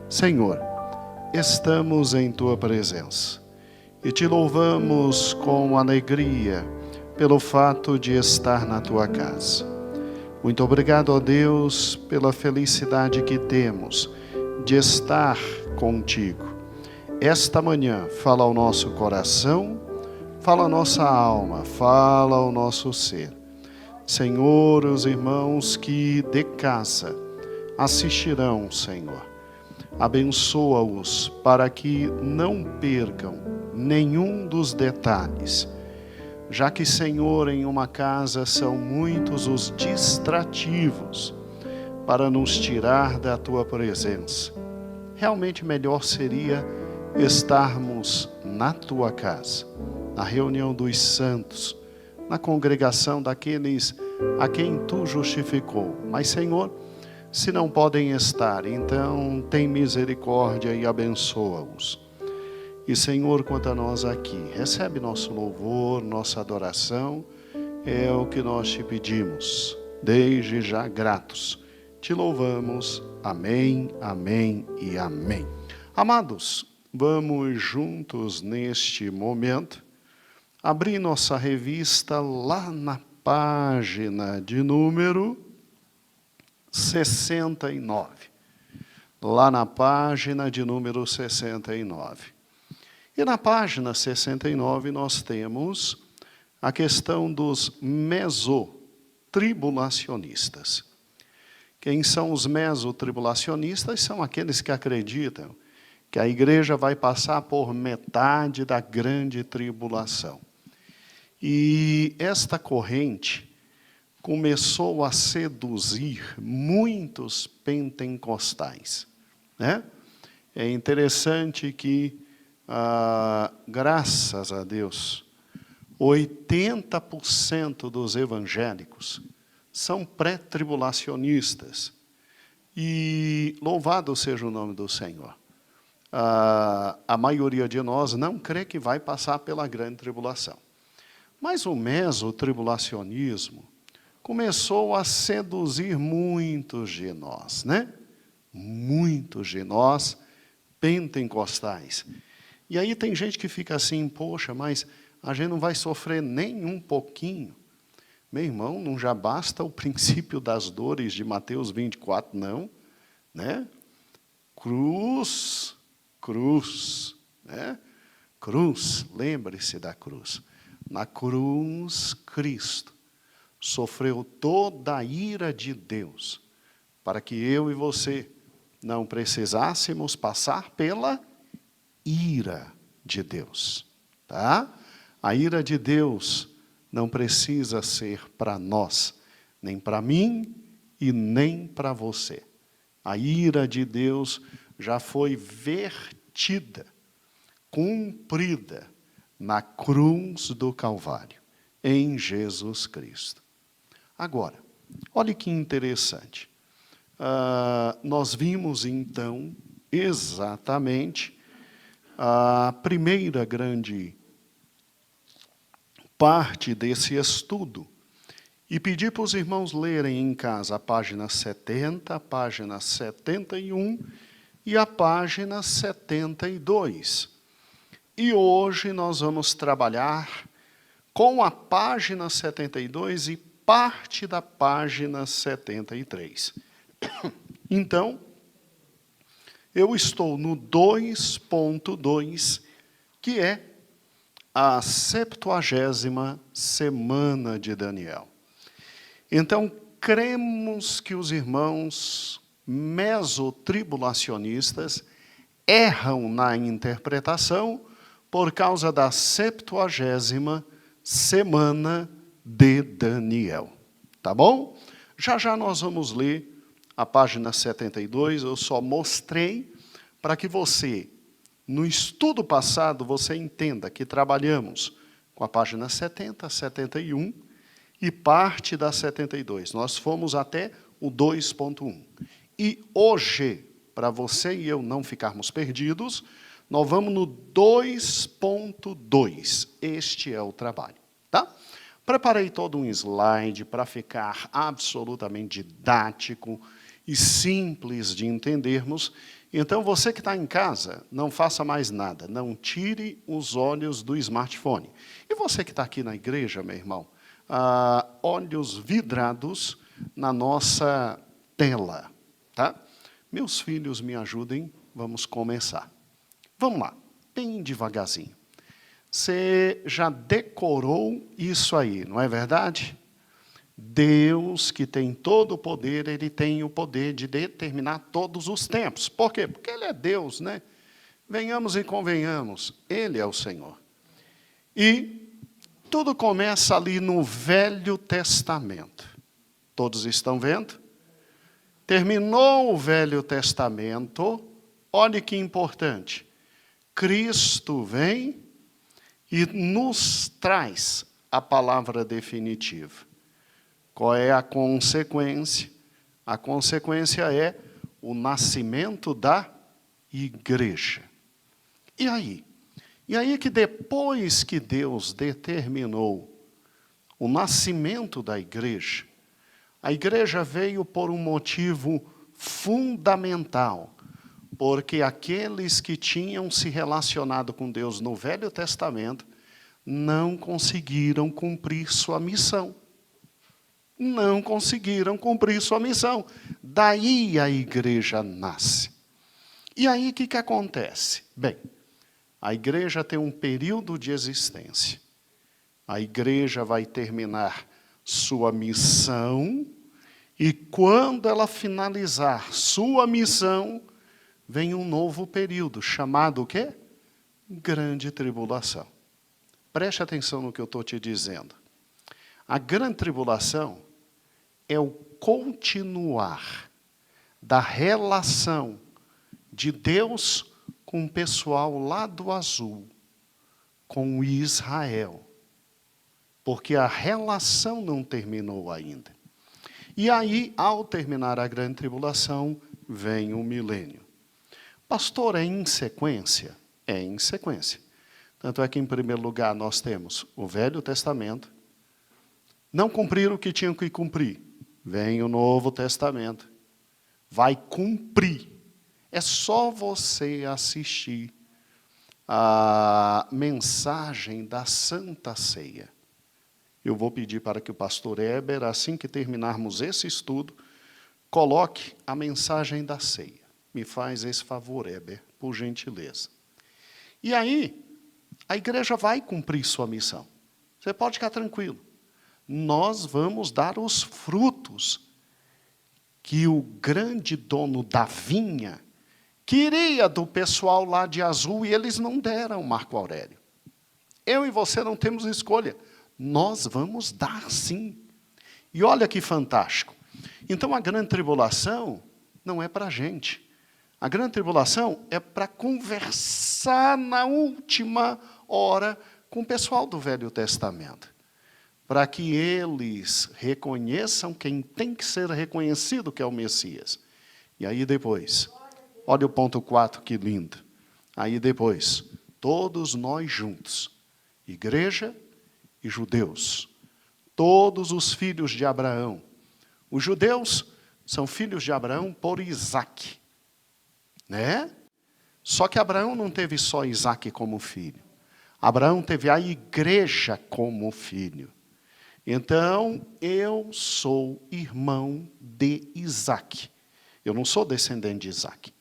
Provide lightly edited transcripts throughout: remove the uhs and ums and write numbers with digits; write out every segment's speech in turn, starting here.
Senhor, estamos em Tua presença e Te louvamos com alegria pelo fato de estar na Tua casa. Muito obrigado, ó Deus, pela felicidade que temos de estar contigo. Esta manhã, fala ao nosso coração, fala a nossa alma, fala ao nosso ser. Senhor, os irmãos que de casa assistirão, Senhor, abençoa-os para que não percam nenhum dos detalhes, já que, Senhor, em uma casa são muitos os distrativos para nos tirar da Tua presença. Realmente melhor seria estarmos na Tua casa, na reunião dos santos, na congregação daqueles a quem Tu justificou. Mas, Senhor, se não podem estar, então tem misericórdia e abençoa-os. E, Senhor, quanto a nós aqui, recebe nosso louvor, nossa adoração, é o que nós Te pedimos, desde já gratos. Te louvamos. Amém, amém e amém. Amados, vamos juntos neste momento abrir nossa revista lá na página de número 69. Lá na página de número 69. E na página 69 nós temos a questão dos mesotribulacionistas. Quem são os mesotribulacionistas? São aqueles que acreditam que a igreja vai passar por metade da grande tribulação. E esta corrente começou a seduzir muitos pentecostais, né? É interessante que, graças a Deus, 80% dos evangélicos são pré-tribulacionistas. E louvado seja o nome do Senhor. A maioria de nós não crê que vai passar pela grande tribulação. Mas o mesotribulacionismo começou a seduzir muitos de nós, né? Muitos de nós, pentecostais. E aí tem gente que fica assim, poxa, mas a gente não vai sofrer nem um pouquinho. Meu irmão, não já basta o princípio das dores de Mateus 24, não, né? Cruz, né? Cruz, lembre-se da cruz. Na cruz, Cristo sofreu toda a ira de Deus, para que eu e você não precisássemos passar pela ira de Deus, tá? A ira de Deus não precisa ser para nós, nem para mim e nem para você. A ira de Deus já foi vertida, cumprida na cruz do Calvário, em Jesus Cristo. Agora, olha que interessante. Nós vimos, então, exatamente a primeira grande parte desse estudo. E pedi para os irmãos lerem em casa a página 70, a página 71 e a página 72. E hoje nós vamos trabalhar com a página 72 e parte da página 73. Então, eu estou no 2.2, que é a 70ª semana de Daniel. Então, cremos que os irmãos mesotribulacionistas erram na interpretação por causa da 70ª semana de Daniel. Tá bom? Já já nós vamos ler a página 72, eu só mostrei para que você, no estudo passado, você entenda que trabalhamos com a página 70, 71 e parte da 72. Nós fomos até o 2.1. E hoje, para você e eu não ficarmos perdidos, nós vamos no 2.2. Este é o trabalho, tá? Preparei todo um slide para ficar absolutamente didático e simples de entendermos. Então, você que está em casa, não faça mais nada. Não tire os olhos do smartphone. E você que está aqui na igreja, meu irmão, olhos vidrados na nossa tela. Tá? Meus filhos, me ajudem. Vamos começar. Vamos lá, bem devagarzinho. Você já decorou isso aí, não é verdade? Deus, que tem todo o poder, Ele tem o poder de determinar todos os tempos. Por quê? Porque Ele é Deus, né? Venhamos e convenhamos, Ele é o Senhor. E tudo começa ali no Velho Testamento. Todos estão vendo? Terminou o Velho Testamento, olhe que importante. Cristo vem e nos traz a palavra definitiva. Qual é a consequência? A consequência é o nascimento da igreja. E aí? E aí que depois que Deus determinou o nascimento da igreja, a igreja veio por um motivo fundamental, porque aqueles que tinham se relacionado com Deus no Velho Testamento não conseguiram cumprir sua missão. Não conseguiram cumprir sua missão. Daí a igreja nasce. E aí o que acontece? Bem, a igreja tem um período de existência. A igreja vai terminar sua missão e quando ela finalizar sua missão, vem um novo período, chamado o quê? Grande tribulação. Preste atenção no que eu estou te dizendo. A grande tribulação é o continuar da relação de Deus com o pessoal lá do azul, com Israel. Porque a relação não terminou ainda. E aí, ao terminar a grande tribulação, vem o milênio. Pastor, é em sequência? É em sequência. Tanto é que, em primeiro lugar, nós temos o Velho Testamento. Não cumpriram o que tinham que cumprir. Vem o Novo Testamento. Vai cumprir. É só você assistir a mensagem da Santa Ceia. Eu vou pedir para que o pastor Heber, assim que terminarmos esse estudo, coloque a mensagem da ceia. Me faz esse favor, Heber, por gentileza. E aí, a igreja vai cumprir sua missão. Você pode ficar tranquilo. Nós vamos dar os frutos que o grande dono da vinha queria do pessoal lá de azul e eles não deram, Marco Aurélio. Eu e você não temos escolha. Nós vamos dar sim. E olha que fantástico. Então a grande tribulação não é para a gente. A grande tribulação é para conversar na última hora com o pessoal do Velho Testamento. Para que eles reconheçam quem tem que ser reconhecido, que é o Messias. E aí depois, olha o ponto 4, que lindo. Aí depois, todos nós juntos, igreja e judeus, todos os filhos de Abraão. Os judeus são filhos de Abraão por Isaque. Né? Só que Abraão não teve só Isaque como filho. Abraão teve a igreja como filho. Então, eu sou irmão de Isaque. Eu não sou descendente de Isaque.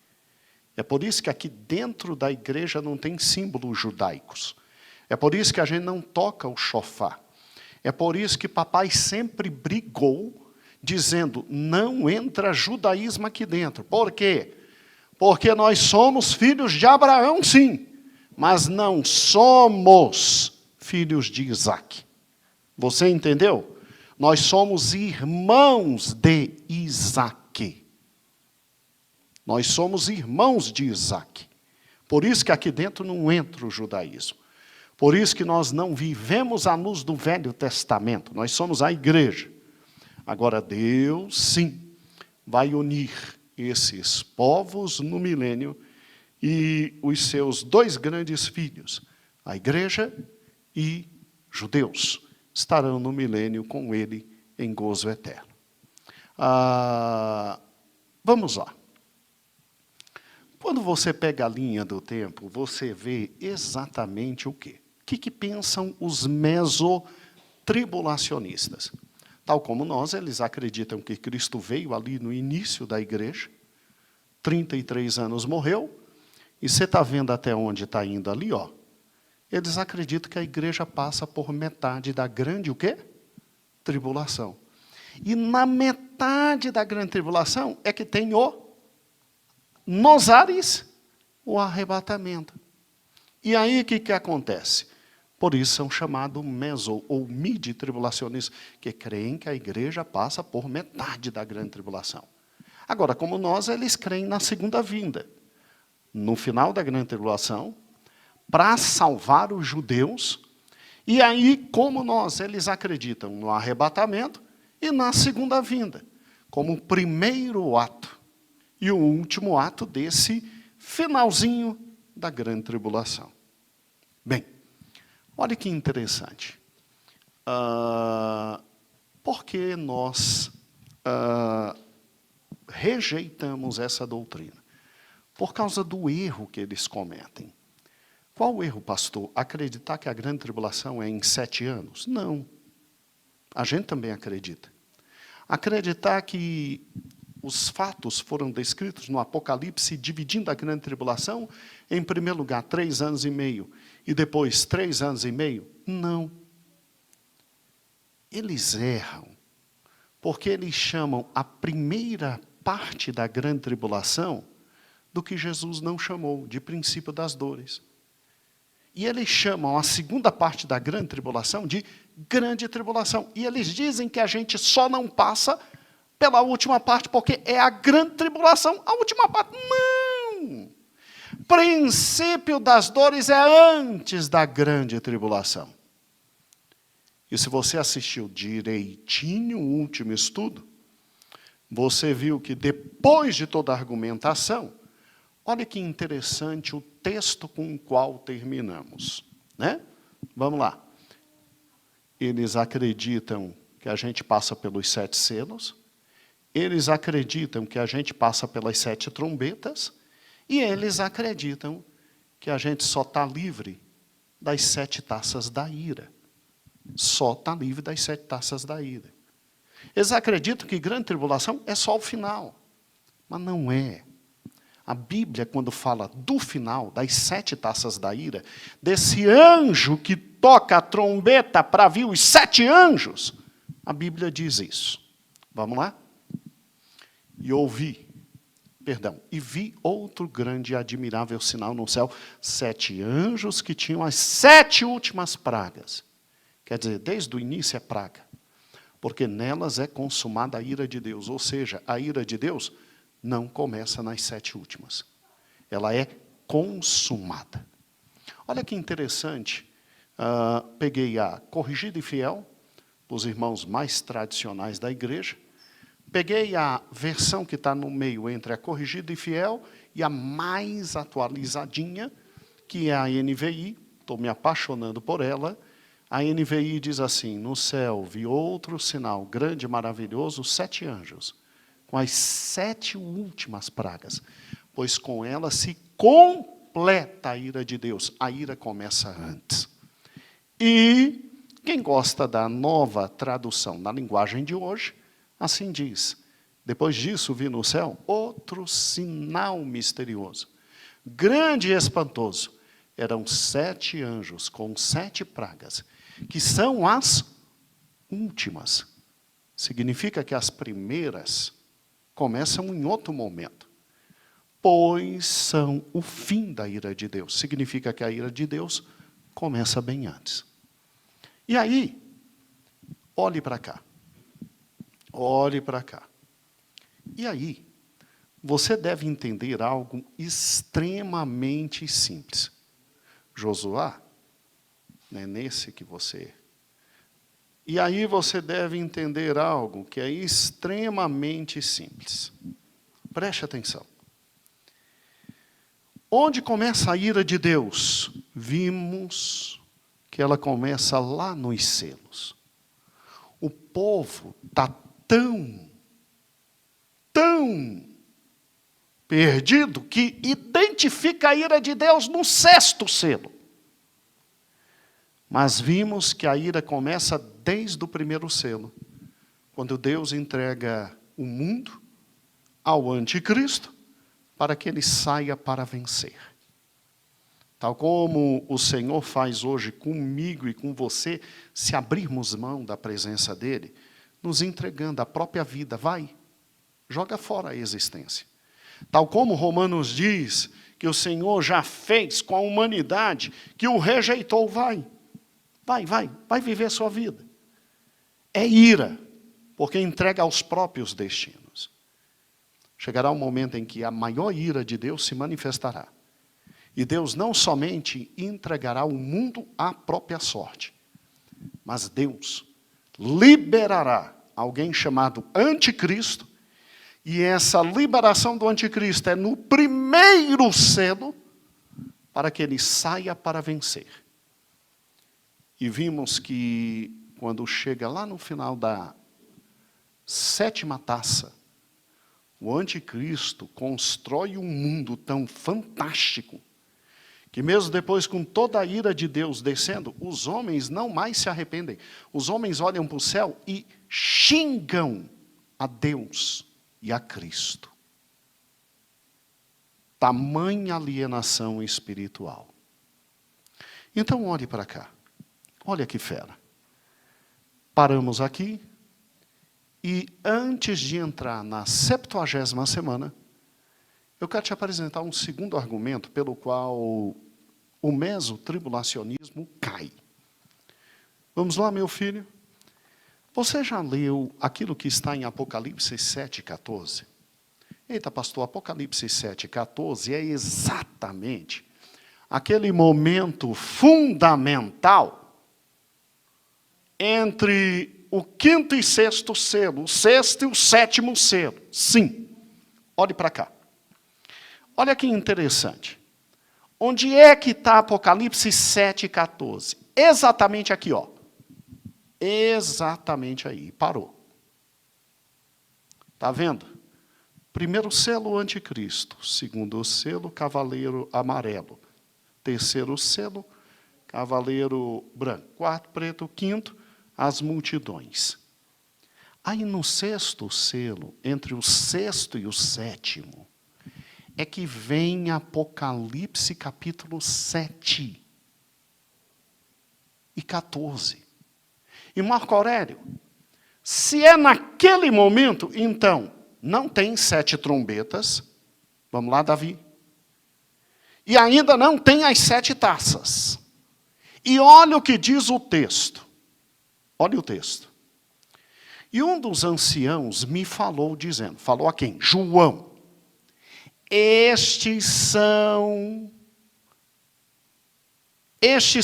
É por isso que aqui dentro da igreja não tem símbolos judaicos. É por isso que a gente não toca o shofar. É por isso que papai sempre brigou, dizendo, não entra judaísmo aqui dentro. Por quê? Porque nós somos filhos de Abraão, sim, mas não somos filhos de Isaque. Você entendeu? Nós somos irmãos de Isaque. Nós somos irmãos de Isaque. Por isso que aqui dentro não entra o judaísmo. Por isso que nós não vivemos à luz do Velho Testamento. Nós somos a igreja. Agora, Deus, sim, vai unir esses povos no milênio e os seus dois grandes filhos, a igreja e judeus, estarão no milênio com ele em gozo eterno. Vamos lá. Quando você pega a linha do tempo, você vê exatamente o quê? O que pensam os mesotribulacionistas? Tal como nós, eles acreditam que Cristo veio ali no início da igreja, 33 anos morreu, e você está vendo até onde está indo ali, ó. Eles acreditam que a igreja passa por metade da grande o quê? Tribulação. E na metade da grande tribulação é que tem nos ares, o arrebatamento. E aí o que acontece? Por isso são chamados meso ou midi-tribulacionistas, que creem que a igreja passa por metade da grande tribulação. Agora, como nós, eles creem na segunda vinda. No final da grande tribulação, para salvar os judeus. E aí, como nós, eles acreditam no arrebatamento e na segunda vinda, como o primeiro ato e o último ato desse finalzinho da grande tribulação. Bem, olha que interessante. Por que nós rejeitamos essa doutrina? Por causa do erro que eles cometem. Qual o erro, pastor? Acreditar que a grande tribulação é em 7 anos? Não. A gente também acredita. Acreditar que os fatos foram descritos no Apocalipse, dividindo a grande tribulação, em primeiro lugar, 3 anos e meio, e depois 3 anos e meio? Não. Eles erram, porque eles chamam a primeira parte da grande tribulação do que Jesus não chamou, de princípio das dores. E eles chamam a segunda parte da grande tribulação de grande tribulação. E eles dizem que a gente só não passa pela última parte, porque é a grande tribulação, a última parte. Não! Princípio das dores é antes da grande tribulação. E se você assistiu direitinho o último estudo, você viu que depois de toda a argumentação, olha que interessante o texto com o qual terminamos, né? Vamos lá. Eles acreditam que a gente passa pelos 7 selos, eles acreditam que a gente passa pelas 7 trombetas, e eles acreditam que a gente só está livre das 7 taças da ira. Só está livre das 7 taças da ira. Eles acreditam que grande tribulação é só o final, mas não é. A Bíblia, quando fala do final, das 7 taças da ira, desse anjo que toca a trombeta para vir os 7 anjos, a Bíblia diz isso. Vamos lá? E vi outro grande e admirável sinal no céu, 7 anjos que tinham as 7 últimas pragas. Quer dizer, desde o início é praga, porque nelas é consumada a ira de Deus, ou seja, a ira de Deus não começa nas 7 últimas. Ela é consumada. Olha que interessante. Peguei a Corrigida e Fiel, os irmãos mais tradicionais da igreja. Peguei a versão que está no meio entre a Corrigida e Fiel e a mais atualizadinha, que é a NVI. Estou me apaixonando por ela. A NVI diz assim: no céu vi outro sinal grande e maravilhoso, 7 anjos, com as 7 últimas pragas, pois com ela se completa a ira de Deus. A ira começa antes. E quem gosta da nova tradução na linguagem de hoje, assim diz: depois disso vi no céu outro sinal misterioso, grande e espantoso. Eram 7 anjos com 7 pragas, que são as últimas. Significa que as primeiras começam em outro momento, pois são o fim da ira de Deus. Significa que a ira de Deus começa bem antes. E aí, olhe para cá. Olhe para cá. E aí, você deve entender algo extremamente simples. Josué, é nesse que você... E aí você deve entender algo que é extremamente simples. Preste atenção. Onde começa a ira de Deus? Vimos que ela começa lá nos selos. O povo está tão perdido que identifica a ira de Deus no 6º selo. Mas vimos que a ira começa desde o 1º selo, quando Deus entrega o mundo ao anticristo para que ele saia para vencer. Tal como o Senhor faz hoje comigo e com você, se abrirmos mão da presença dele, nos entregando a própria vida, vai, joga fora a existência. Tal como Romanos diz que o Senhor já fez com a humanidade, que o rejeitou, vai viver sua vida. É ira, porque entrega aos próprios destinos. Chegará um momento em que a maior ira de Deus se manifestará. E Deus não somente entregará o mundo à própria sorte, mas Deus liberará alguém chamado anticristo, e essa liberação do anticristo é no 1º selo, para que ele saia para vencer. E vimos que, quando chega lá no final da 7ª taça, o anticristo constrói um mundo tão fantástico, que mesmo depois, com toda a ira de Deus descendo, os homens não mais se arrependem. Os homens olham para o céu e xingam a Deus e a Cristo. Tamanha alienação espiritual. Então, olhe para cá. Olha que fera. Paramos aqui. E antes de entrar na 70ª semana, eu quero te apresentar um segundo argumento pelo qual o mesotribulacionismo cai. Vamos lá, meu filho? Você já leu aquilo que está em Apocalipse 7,14? Eita, pastor, Apocalipse 7,14 é exatamente aquele momento fundamental entre o 5º e 6º selo, o 6º e o 7º selo. Sim. Olhe para cá. Olha que interessante. Onde é que está Apocalipse 7,14? Exatamente aqui, ó. Exatamente aí. Parou. Está vendo? 1º selo, anticristo. 2º selo, cavaleiro amarelo. 3º selo, cavaleiro branco. 4º, preto. 5º, as multidões. Aí no 6º selo, entre o 6º e o 7º, é que vem Apocalipse capítulo 7 e 14. E Marco Aurélio, se é naquele momento, então, não tem 7 trombetas. Vamos lá, Davi. E ainda não tem as 7 taças. E olha o que diz o texto. Olha o texto. E um dos anciãos me falou dizendo, falou a quem? João. Estes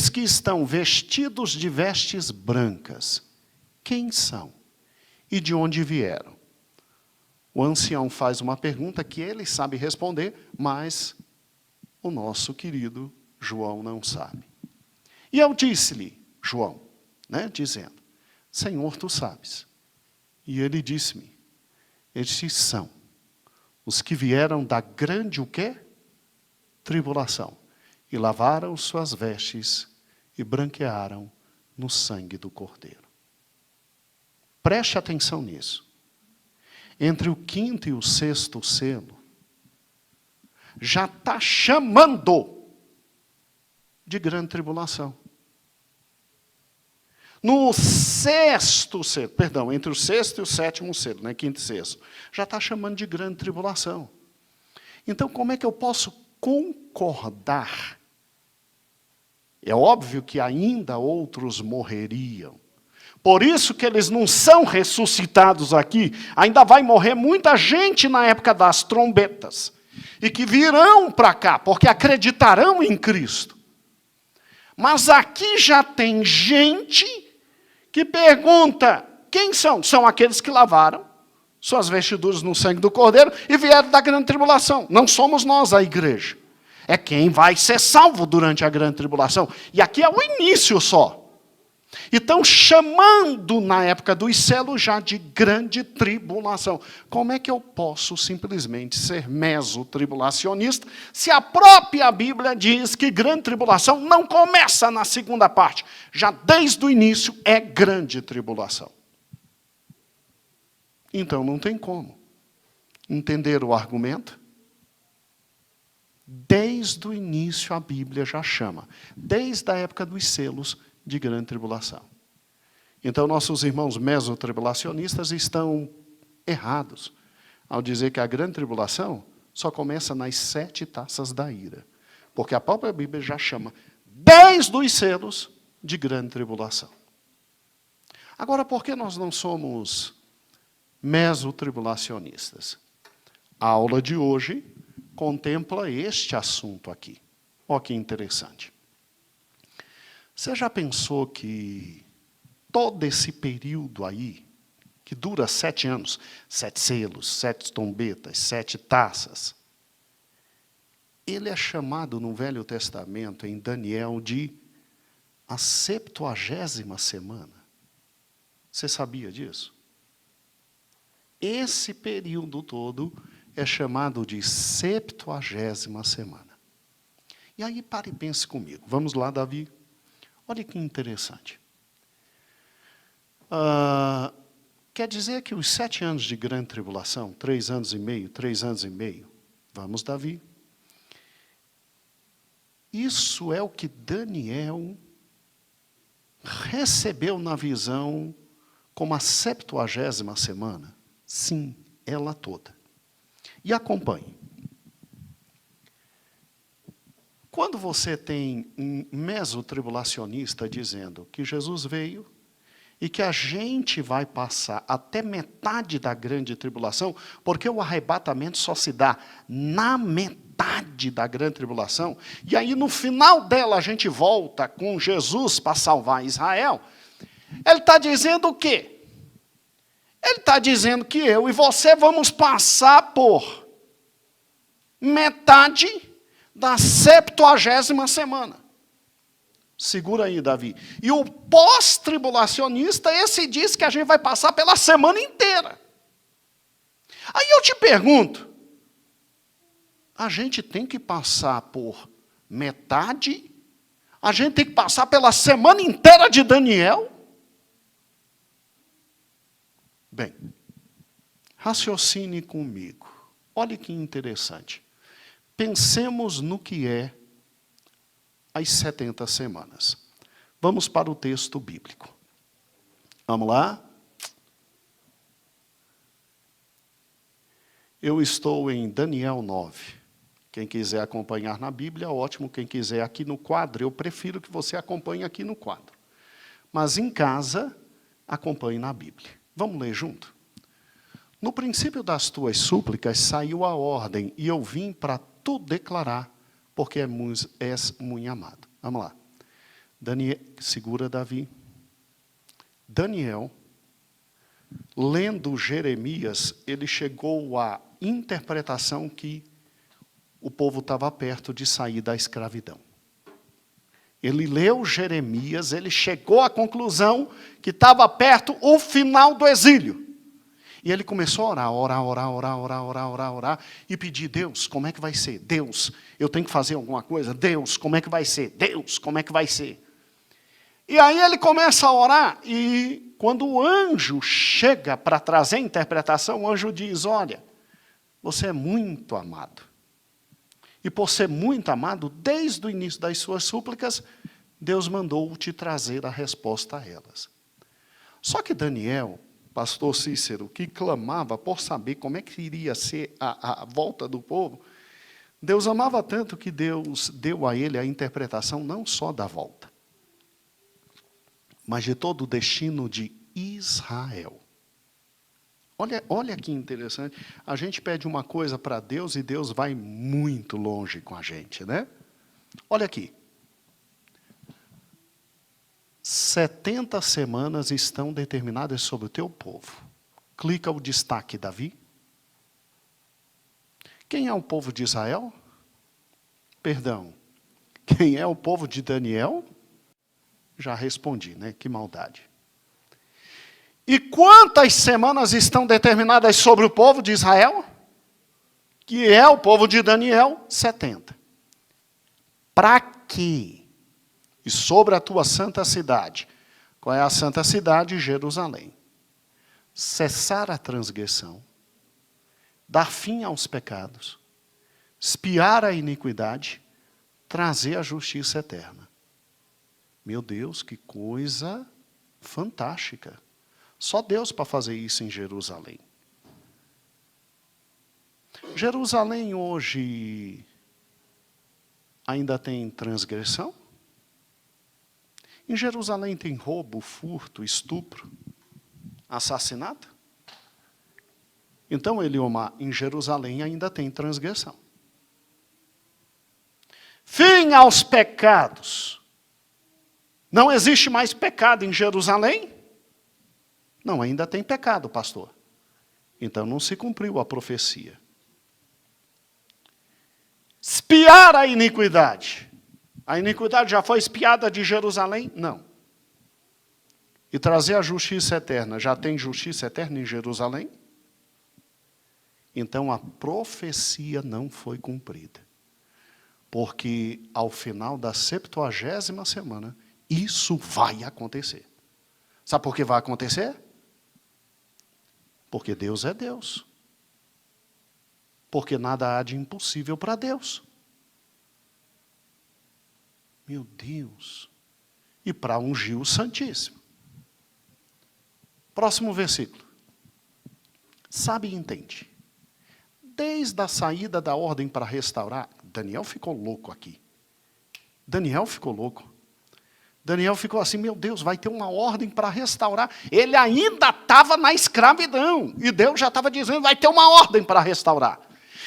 que estão vestidos de vestes brancas, quem são? E de onde vieram? O ancião faz uma pergunta que ele sabe responder, mas o nosso querido João não sabe. E eu disse-lhe, João, dizendo, Senhor, tu sabes. E ele disse-me, estes são os que vieram da grande o quê? Tribulação. E lavaram suas vestes e branquearam no sangue do Cordeiro. Preste atenção nisso. Entre o 5º e o 6º selo, já está chamando de grande tribulação. No 6º selo, perdão, entre o 6º e o 7º selo, 5º e 6º, já está chamando de grande tribulação. Então, como é que eu posso concordar? É óbvio que ainda outros morreriam. Por isso que eles não são ressuscitados aqui. Ainda vai morrer muita gente na época das trombetas. E que virão para cá, porque acreditarão em Cristo. Mas aqui já tem gente que pergunta, quem são? São aqueles que lavaram suas vestiduras no sangue do Cordeiro e vieram da grande tribulação. Não somos nós a igreja. É quem vai ser salvo durante a grande tribulação. E aqui é o início só. E estão chamando, na época dos selos, já de grande tribulação. Como é que eu posso simplesmente ser mesotribulacionista se a própria Bíblia diz que grande tribulação não começa na segunda parte? Já desde o início é grande tribulação. Então não tem como entender o argumento. Desde o início a Bíblia já chama, desde a época dos selos, de grande tribulação. Então, nossos irmãos mesotribulacionistas estão errados ao dizer que a grande tribulação só começa nas 7 taças da ira. Porque a própria Bíblia já chama, desde os selos, de grande tribulação. Agora, por que nós não somos mesotribulacionistas? A aula de hoje contempla este assunto aqui. Olha que interessante. Você já pensou que todo esse período aí, que dura 7 anos, 7 selos, 7 trombetas, 7 taças, ele é chamado no Velho Testamento, em Daniel, de a 70ª semana. Você sabia disso? Esse período todo é chamado de 70ª semana. E aí, pare e pense comigo. Vamos lá, Davi. Olha que interessante. Quer dizer que os 7 anos de grande tribulação, 3 anos e meio, 3 anos e meio, vamos, Davi. Isso é o que Daniel recebeu na visão como a 70ª semana? Sim, ela toda. E acompanhe. Quando você tem um mesotribulacionista dizendo que Jesus veio e que a gente vai passar até metade da grande tribulação, porque o arrebatamento só se dá na metade da grande tribulação, e aí no final dela a gente volta com Jesus para salvar Israel, ele está dizendo o quê? Ele está dizendo que eu e você vamos passar por metade da 70ª semana. Segura aí, Davi. E o pós-tribulacionista, esse diz que a gente vai passar pela semana inteira. Aí eu te pergunto, a gente tem que passar por metade? A gente tem que passar pela semana inteira de Daniel? Bem, raciocine comigo. Olha que interessante. Pensemos no que é as 70 semanas. Vamos para o texto bíblico. Vamos lá? Eu estou em Daniel 9. Quem quiser acompanhar na Bíblia, ótimo. Quem quiser aqui no quadro, eu prefiro que você acompanhe aqui no quadro. Mas em casa, acompanhe na Bíblia. Vamos ler junto? No princípio das tuas súplicas saiu a ordem, e eu vim para tu declarar, porque és muito amado. Vamos lá. Daniel, segura, Davi. Daniel, lendo Jeremias, ele chegou à interpretação que o povo estava perto de sair da escravidão. Ele leu Jeremias, ele chegou à conclusão que estava perto o final do exílio. E ele começou a orar, e pedir, Deus, como é que vai ser? Deus, eu tenho que fazer alguma coisa? Deus, como é que vai ser? Deus, como é que vai ser? E aí ele começa a orar, e quando o anjo chega para trazer a interpretação, o anjo diz, olha, você é muito amado. E por ser muito amado, desde o início das suas súplicas, Deus mandou te trazer a resposta a elas. Só que Daniel, pastor Cícero, que clamava por saber como é que iria ser a volta do povo, Deus amava tanto que Deus deu a ele a interpretação não só da volta, mas de todo o destino de Israel. Olha que interessante, a gente pede uma coisa para Deus e Deus vai muito longe com a gente, né? Olha aqui. 70 semanas estão determinadas sobre o teu povo. Clica o destaque, Davi. Quem é o povo de Israel? Perdão. Quem é o povo de Daniel? Já respondi, né? Que maldade. E quantas semanas estão determinadas sobre o povo de Israel? Que é o povo de Daniel, 70. Para quê? E sobre a tua santa cidade. Qual é a santa cidade? Jerusalém. Cessar a transgressão, dar fim aos pecados, expiar a iniquidade, trazer a justiça eterna. Meu Deus, que coisa fantástica. Só Deus para fazer isso em Jerusalém. Jerusalém hoje ainda tem transgressão? Em Jerusalém tem roubo, furto, estupro, assassinato? Então, Eliomar, em Jerusalém ainda tem transgressão. Fim aos pecados. Não existe mais pecado em Jerusalém? Não, ainda tem pecado, pastor. Então não se cumpriu a profecia. Espiar a iniquidade. A iniquidade já foi espiada de Jerusalém? Não. E trazer a justiça eterna. Já tem justiça eterna em Jerusalém? Então a profecia não foi cumprida. Porque ao final da 70ª semana, isso vai acontecer. Sabe por que vai acontecer? Porque Deus é Deus. Porque nada há de impossível para Deus. Meu Deus. E para ungir o Santíssimo. Próximo versículo. Sabe e entende. Desde a saída da ordem para restaurar, Daniel ficou louco aqui. Daniel ficou louco. Daniel ficou assim, meu Deus, vai ter uma ordem para restaurar. Ele ainda estava na escravidão. E Deus já estava dizendo, vai ter uma ordem para restaurar.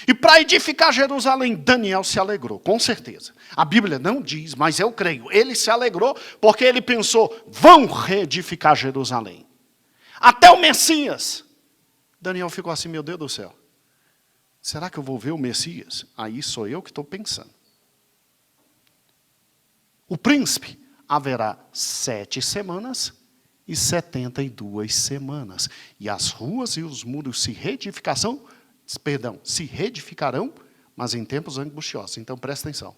E para edificar Jerusalém, Daniel se alegrou, com certeza. A Bíblia não diz, mas eu creio. Ele se alegrou porque ele pensou, vão reedificar Jerusalém. Até o Messias. Daniel ficou assim, meu Deus do céu. Será que eu vou ver o Messias? Aí sou eu que estou pensando. O príncipe haverá 7 semanas e 72 semanas. E as ruas e os muros se reedificarão, mas em tempos angustiosos. Então presta atenção.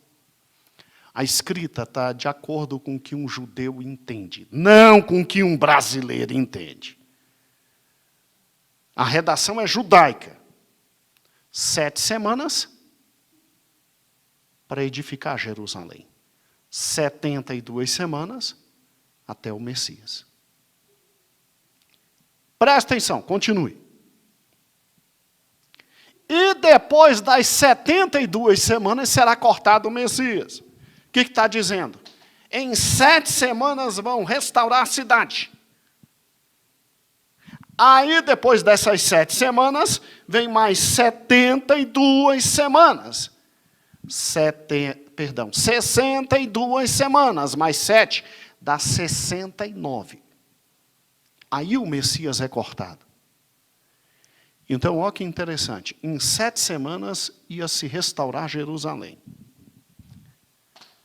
A escrita está de acordo com o que um judeu entende, não com o que um brasileiro entende. A redação é judaica. 7 semanas para edificar Jerusalém. 72 semanas até o Messias. Presta atenção, continue. E depois das 72 semanas será cortado o Messias. O que está dizendo? Em 7 semanas vão restaurar a cidade. Aí, depois dessas 7 semanas, vem mais 72 semanas. 62 semanas, mais 7, dá 69. Aí o Messias é cortado. Então, olha que interessante. Em 7 semanas ia se restaurar Jerusalém.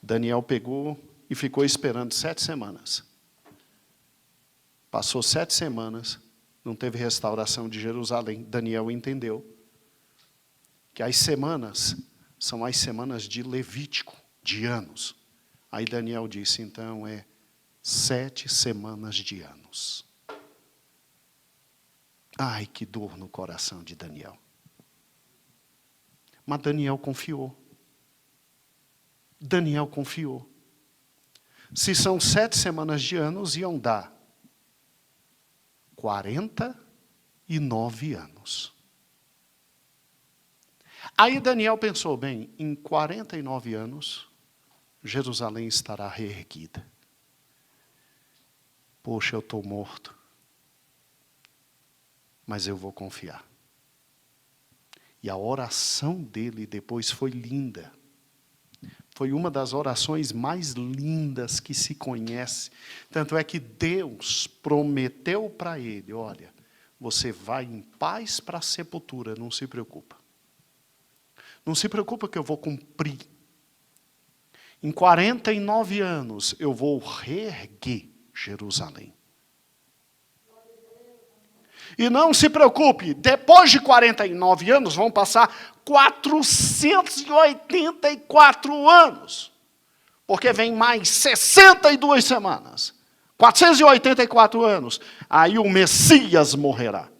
Daniel pegou e ficou esperando 7 semanas. Passou 7 semanas. Não teve restauração de Jerusalém. Daniel entendeu que as semanas são as semanas de Levítico, de anos. Aí Daniel disse, então, 7 semanas de anos. Ai, que dor no coração de Daniel. Mas Daniel confiou. Daniel confiou. Se são 7 semanas de anos, iam dar 49 anos. Aí Daniel pensou, bem, em 49 anos, Jerusalém estará reerguida. Poxa, eu estou morto. Mas eu vou confiar. E a oração dele depois foi linda. Foi uma das orações mais lindas que se conhece. Tanto é que Deus prometeu para ele, olha, você vai em paz para a sepultura, não se preocupa. Não se preocupa que eu vou cumprir. Em 49 anos eu vou reerguer Jerusalém. E não se preocupe, depois de 49 anos vão passar 484 anos. Porque vem mais 62 semanas. 484 anos. Aí o Messias morrerá.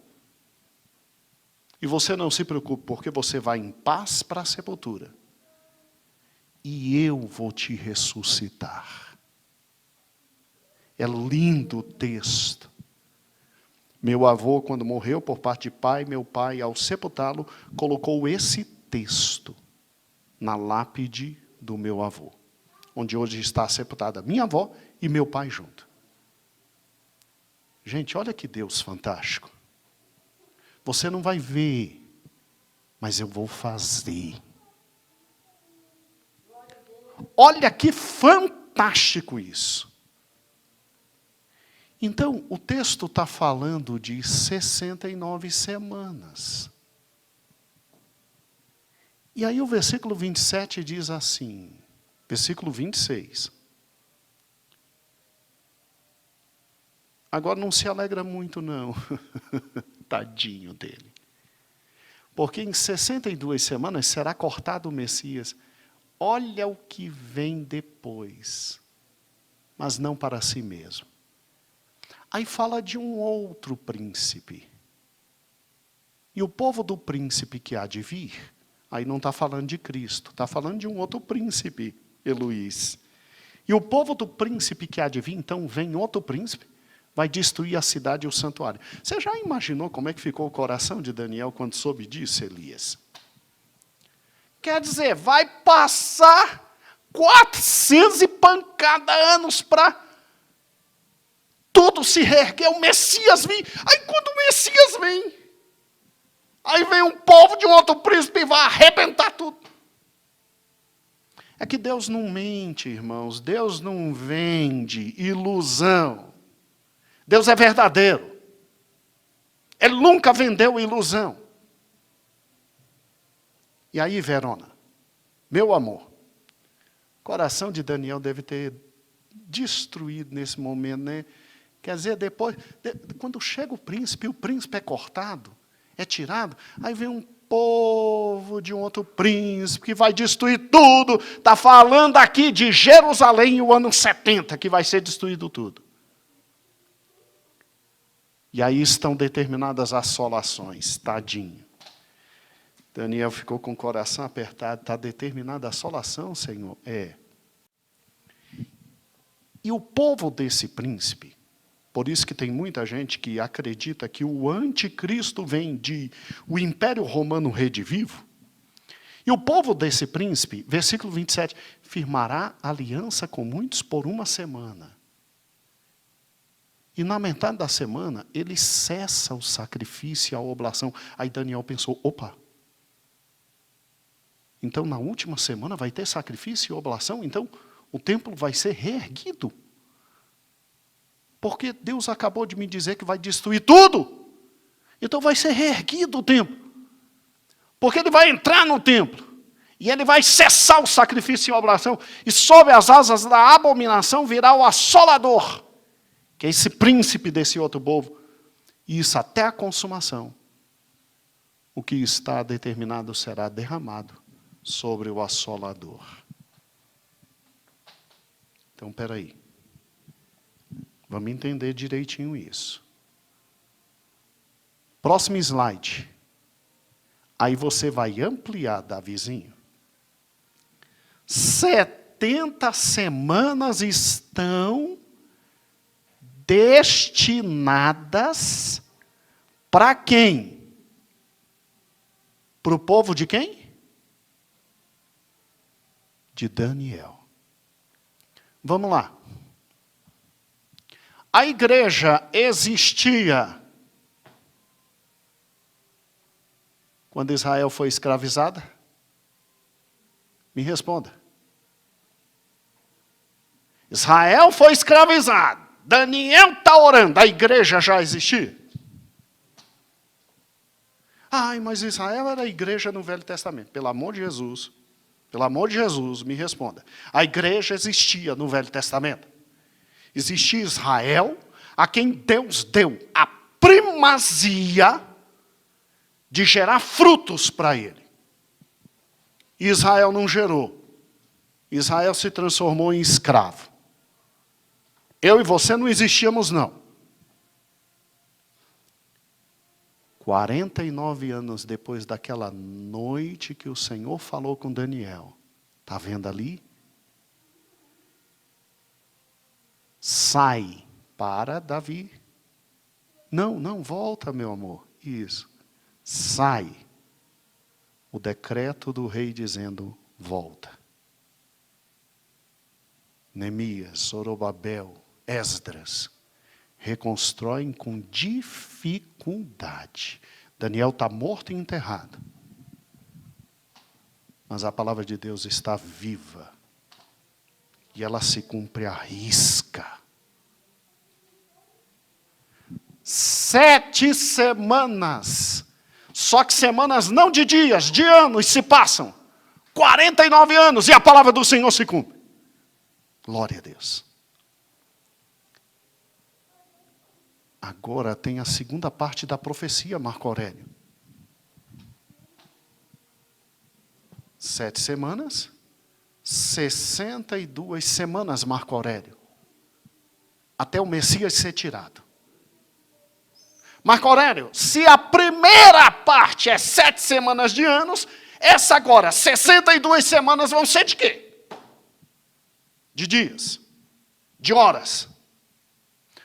E você não se preocupe, porque você vai em paz para a sepultura. E eu vou te ressuscitar. É lindo o texto. Meu avô, quando morreu por parte de pai, meu pai, ao sepultá-lo, colocou esse texto na lápide do meu avô. Onde hoje está sepultada minha avó e meu pai junto. Gente, olha que Deus fantástico. Você não vai ver, mas eu vou fazer. Olha que fantástico isso. Então, o texto está falando de 69 semanas. E aí o versículo 27 diz assim, versículo 26. Agora não se alegra muito não, tadinho dele. Porque em 62 semanas será cortado o Messias. Olha o que vem depois, mas não para si mesmo. Aí fala de um outro príncipe. E o povo do príncipe que há de vir, aí não está falando de Cristo, está falando de um outro príncipe, Eloís. E o povo do príncipe que há de vir, então vem outro príncipe, vai destruir a cidade e o santuário. Você já imaginou como é que ficou o coração de Daniel quando soube disso, Elias? Quer dizer, vai passar 400 e pancada anos para tudo se reerguer, o Messias vem. Aí quando o Messias vem, aí vem um povo de um outro príncipe e vai arrebentar tudo. É que Deus não mente, irmãos. Deus não vende ilusão. Deus é verdadeiro. Ele nunca vendeu ilusão. E aí, Verona, meu amor, o coração de Daniel deve ter destruído nesse momento, né? Quer dizer, depois, quando chega o príncipe é cortado, é tirado, aí vem um povo de um outro príncipe que vai destruir tudo. Está falando aqui de Jerusalém o ano 70, que vai ser destruído tudo. E aí estão determinadas assolações, tadinho. Daniel ficou com o coração apertado. Está determinada a assolação, Senhor? É. E o povo desse príncipe, por isso que tem muita gente que acredita que o anticristo vem de o Império Romano redivivo. E o povo desse príncipe, versículo 27, firmará aliança com muitos por uma semana. E na metade da semana, ele cessa o sacrifício e a oblação. Aí Daniel pensou, opa, então na última semana vai ter sacrifício e oblação? Então o templo vai ser reerguido. Porque Deus acabou de me dizer que vai destruir tudo. Então vai ser reerguido o templo. Porque ele vai entrar no templo. E ele vai cessar o sacrifício e a oblação. E sob as asas da abominação virá o assolador. Que é esse príncipe desse outro povo. E isso até a consumação. O que está determinado será derramado sobre o assolador. Então, espera aí. Vamos entender direitinho isso. Próximo slide. Aí você vai ampliar, Davizinho. 70 semanas estão destinadas para quem? Para o povo de quem? De Daniel. Vamos lá. A igreja existia quando Israel foi escravizada? Me responda. Israel foi escravizado. Daniel está orando. A igreja já existia? Ai, mas Israel era a igreja no Velho Testamento. Pelo amor de Jesus. Pelo amor de Jesus, me responda. A igreja existia no Velho Testamento. Existia Israel, a quem Deus deu a primazia de gerar frutos para ele. Israel não gerou. Israel se transformou em escravo. Eu e você não existíamos, não. 49 anos depois daquela noite que o Senhor falou com Daniel. Está vendo ali? Sai para Davi. Não, volta, meu amor. Isso. Sai. O decreto do rei dizendo, volta. Neemias, Zorobabel, Esdras, reconstroem com dificuldade. Daniel está morto e enterrado. Mas a palavra de Deus está viva. E ela se cumpre à risca. 7 semanas. Só que semanas não de dias, de anos se passam. 49 anos e a palavra do Senhor se cumpre. Glória a Deus. Agora tem a segunda parte da profecia, Marco Aurélio. 7 semanas, 62 semanas, Marco Aurélio. Até o Messias ser tirado. Marco Aurélio, se a primeira parte é 7 semanas de anos, essa agora, 62 semanas vão ser de quê? De dias, de horas.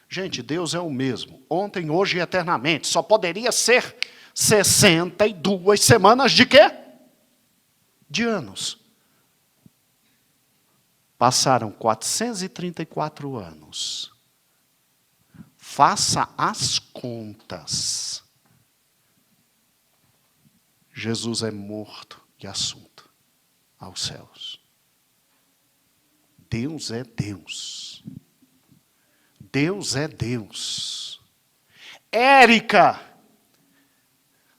Gente, Deus é o mesmo, ontem, hoje e eternamente. Só poderia ser 62 semanas de quê? De anos. Passaram 434 anos. Faça as contas. Jesus é morto e assunto aos céus. Deus é Deus. Deus é Deus. Érica,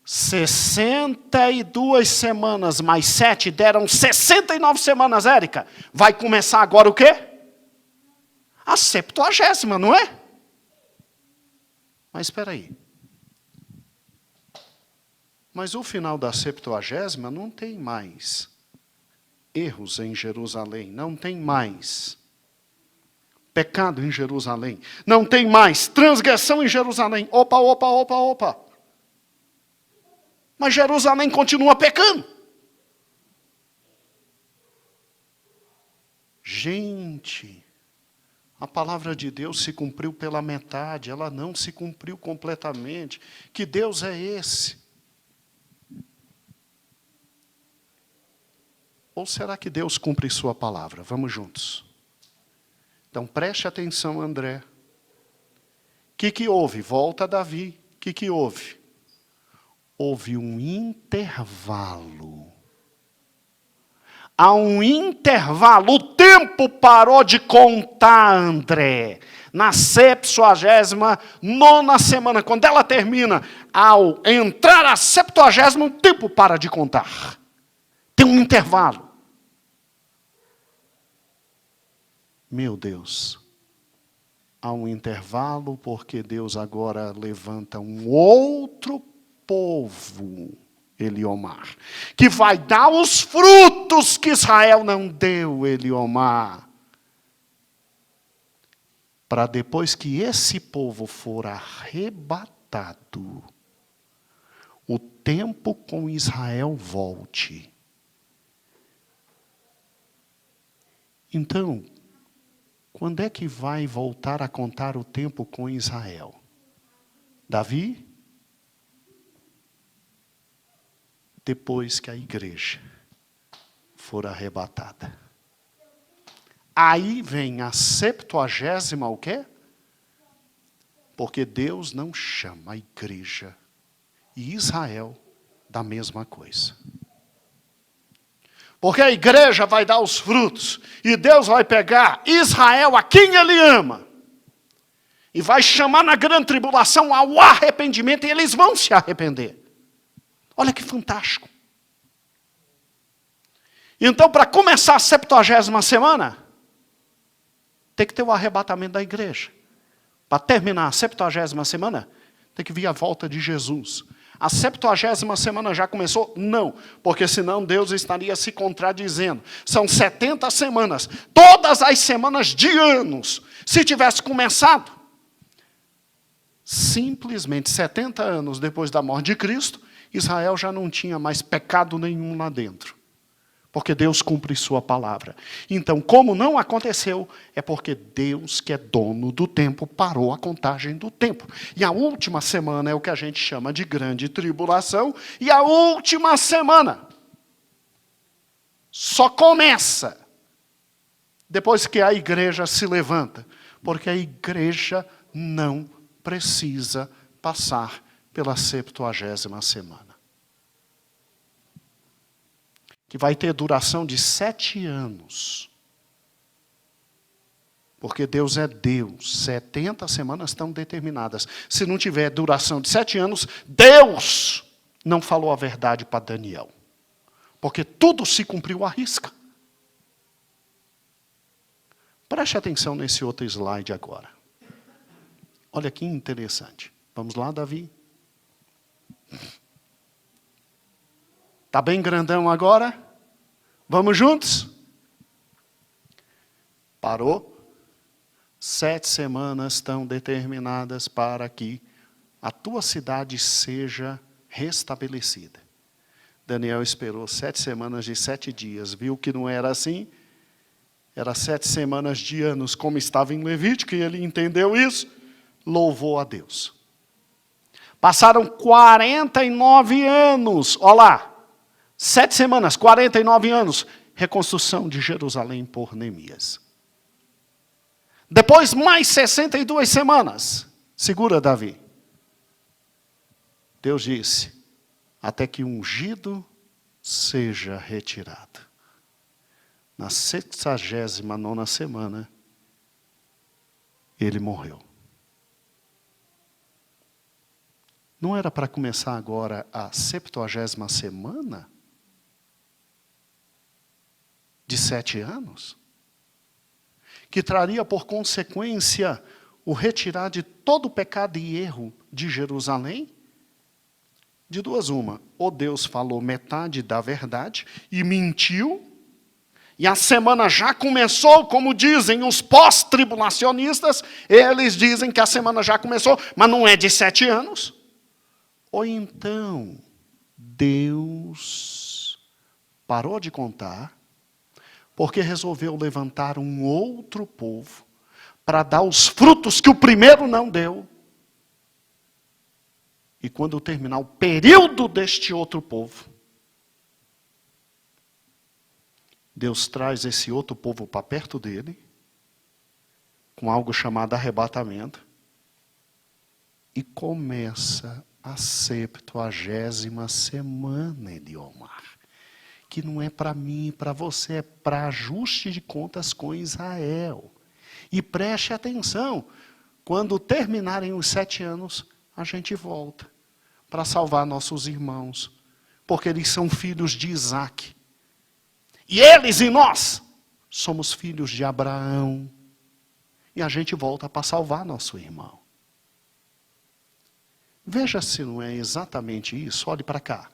62 semanas mais 7 deram 69 semanas, Érica. Vai começar agora o quê? A 70ª, não é? Mas espera aí. Mas o final da 70ª não tem mais erros em Jerusalém, não tem mais pecado em Jerusalém, não tem mais transgressão em Jerusalém. Opa. Mas Jerusalém continua pecando. Gente, a palavra de Deus se cumpriu pela metade, ela não se cumpriu completamente. Que Deus é esse? Ou será que Deus cumpre sua palavra? Vamos juntos. Então preste atenção, André. O que houve? Volta a Davi. O que houve? Houve um intervalo. Há um intervalo. O tempo parou de contar, André. Na 79ª semana, quando ela termina, ao entrar a 70ª, o tempo para de contar. Tem um intervalo. Meu Deus, há um intervalo porque Deus agora levanta um outro povo, Eliomar, que vai dar os frutos que Israel não deu, Eliomar. Para depois que esse povo for arrebatado, o tempo com Israel volte. Então, quando é que vai voltar a contar o tempo com Israel? Davi? Depois que a igreja for arrebatada. Aí vem a 70ª, o quê? Porque Deus não chama a igreja e Israel da mesma coisa. Porque a igreja vai dar os frutos. E Deus vai pegar Israel, a quem Ele ama. E vai chamar na grande tribulação ao arrependimento. E eles vão se arrepender. Olha que fantástico. Então, para começar a 70ª semana, tem que ter o arrebatamento da igreja. Para terminar a 70ª semana, tem que vir a volta de Jesus. A 70ª semana já começou? Não, porque senão Deus estaria se contradizendo. São 70 semanas, todas as semanas de anos. Se tivesse começado, simplesmente 70 anos depois da morte de Cristo, Israel já não tinha mais pecado nenhum lá dentro. Porque Deus cumpre sua palavra. Então, como não aconteceu, é porque Deus, que é dono do tempo, parou a contagem do tempo. E a última semana é o que a gente chama de grande tribulação. E a última semana só começa depois que a igreja se levanta. Porque a igreja não precisa passar pela 70ª semana. Que vai ter duração de 7 anos. Porque Deus é Deus. 70 semanas estão determinadas. Se não tiver duração de 7 anos, Deus não falou a verdade para Daniel. Porque tudo se cumpriu à risca. Preste atenção nesse outro slide agora. Olha que interessante. Vamos lá, Davi? Está bem grandão agora? Vamos juntos? Parou? 7 semanas estão determinadas para que a tua cidade seja restabelecida. Daniel esperou 7 semanas de 7 dias. Viu que não era assim? Era 7 semanas de anos, como estava em Levítico, e ele entendeu isso. Louvou a Deus. Passaram 49 anos. Olha lá. 7 semanas, 49 anos, reconstrução de Jerusalém por Neemias. Depois, mais 62 semanas. Segura, Davi. Deus disse, até que o ungido seja retirado. Na 69ª semana, ele morreu. Não era para começar agora a 70ª semana? De 7 anos, que traria por consequência o retirar de todo o pecado e erro de Jerusalém? De duas uma, ou Deus falou metade da verdade e mentiu, e a semana já começou, como dizem os pós-tribulacionistas, eles dizem que a semana já começou, mas não é de 7 anos. Ou então, Deus parou de contar, porque resolveu levantar um outro povo para dar os frutos que o primeiro não deu. E quando terminar o período deste outro povo, Deus traz esse outro povo para perto dele, com algo chamado arrebatamento, e começa a 70ª semana, Eliomar. Que não é para mim e para você, é para ajuste de contas com Israel. E preste atenção, quando terminarem os 7 anos, a gente volta para salvar nossos irmãos, porque eles são filhos de Isaac. E eles e nós somos filhos de Abraão. E a gente volta para salvar nosso irmão. Veja se não é exatamente isso, olhe para cá.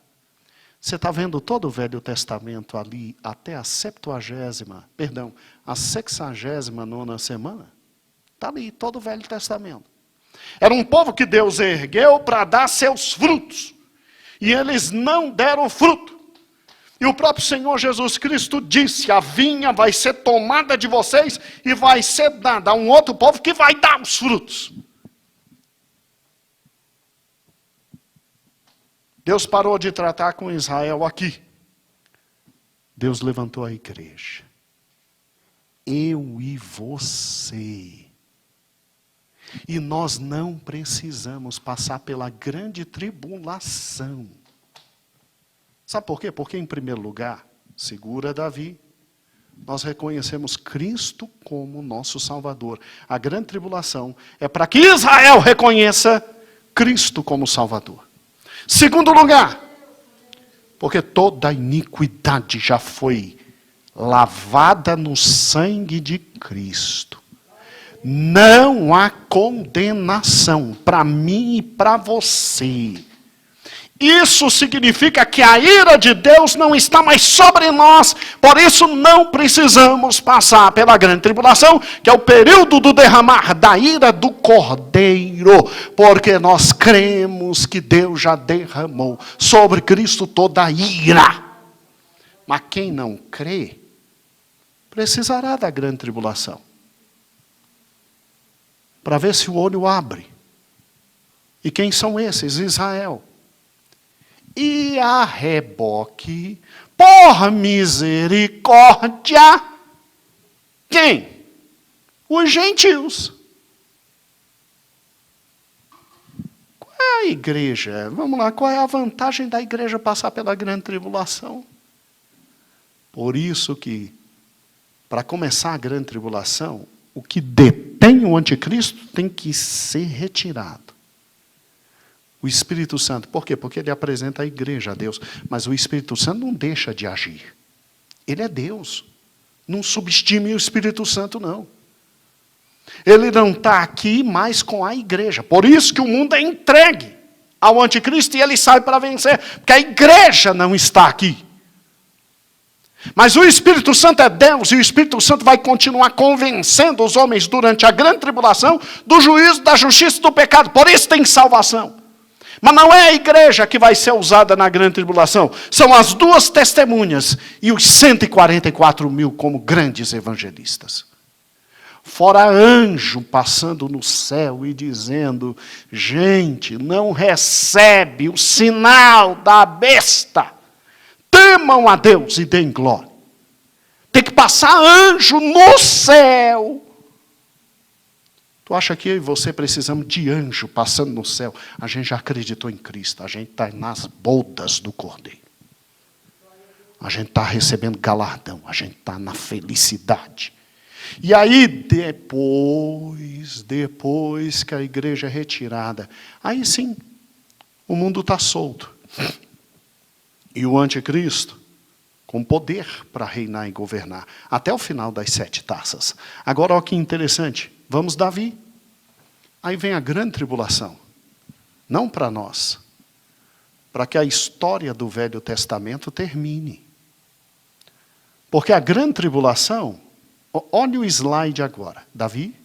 Você está vendo todo o Velho Testamento ali até a 69ª semana? Está ali todo o Velho Testamento. Era um povo que Deus ergueu para dar seus frutos. E eles não deram fruto. E o próprio Senhor Jesus Cristo disse, a vinha vai ser tomada de vocês e vai ser dada a um outro povo que vai dar os frutos. Deus parou de tratar com Israel aqui. Deus levantou a igreja. Eu e você. E nós não precisamos passar pela grande tribulação. Sabe por quê? Porque, em primeiro lugar, segura Davi, nós reconhecemos Cristo como nosso Salvador. A grande tribulação é para que Israel reconheça Cristo como Salvador. Segundo lugar, porque toda a iniquidade já foi lavada no sangue de Cristo. Não há condenação para mim e para você. Isso significa que a ira de Deus não está mais sobre nós, por isso não precisamos passar pela grande tribulação, que é o período do derramar da ira do Cordeiro, porque nós cremos que Deus já derramou sobre Cristo toda a ira. Mas quem não crê, precisará da grande tribulação, para ver se o olho abre. E quem são esses? Israel. E a reboque, por misericórdia, quem? Os gentios. Qual é a igreja? Vamos lá, qual é a vantagem da igreja passar pela grande tribulação? Por isso que, para começar a grande tribulação, o que detém o anticristo tem que ser retirado. O Espírito Santo, por quê? Porque ele apresenta a igreja a Deus. Mas o Espírito Santo não deixa de agir. Ele é Deus. Não subestime o Espírito Santo, não. Ele não está aqui mais com a igreja. Por isso que o mundo é entregue ao anticristo e ele sai para vencer. Porque a igreja não está aqui. Mas o Espírito Santo é Deus e o Espírito Santo vai continuar convencendo os homens durante a grande tribulação do juízo, da justiça e do pecado. Por isso tem salvação. Mas não é a igreja que vai ser usada na grande tribulação. São as duas testemunhas e os 144 mil como grandes evangelistas. Fora anjo passando no céu e dizendo, gente, não recebe o sinal da besta. Temam a Deus e deem glória. Tem que passar anjo no céu. Tu acha que eu e você precisamos de anjo passando no céu? A gente já acreditou em Cristo. A gente está nas bodas do Cordeiro. A gente está recebendo galardão. A gente está na felicidade. E aí, depois que a igreja é retirada, aí sim, o mundo está solto. E o anticristo, com poder para reinar e governar, até o final das 7 taças. Agora, olha que interessante. Vamos, Davi. Aí vem a grande tribulação. Não para nós. Para que a história do Velho Testamento termine. Porque a grande tribulação, olha o slide agora. Davi?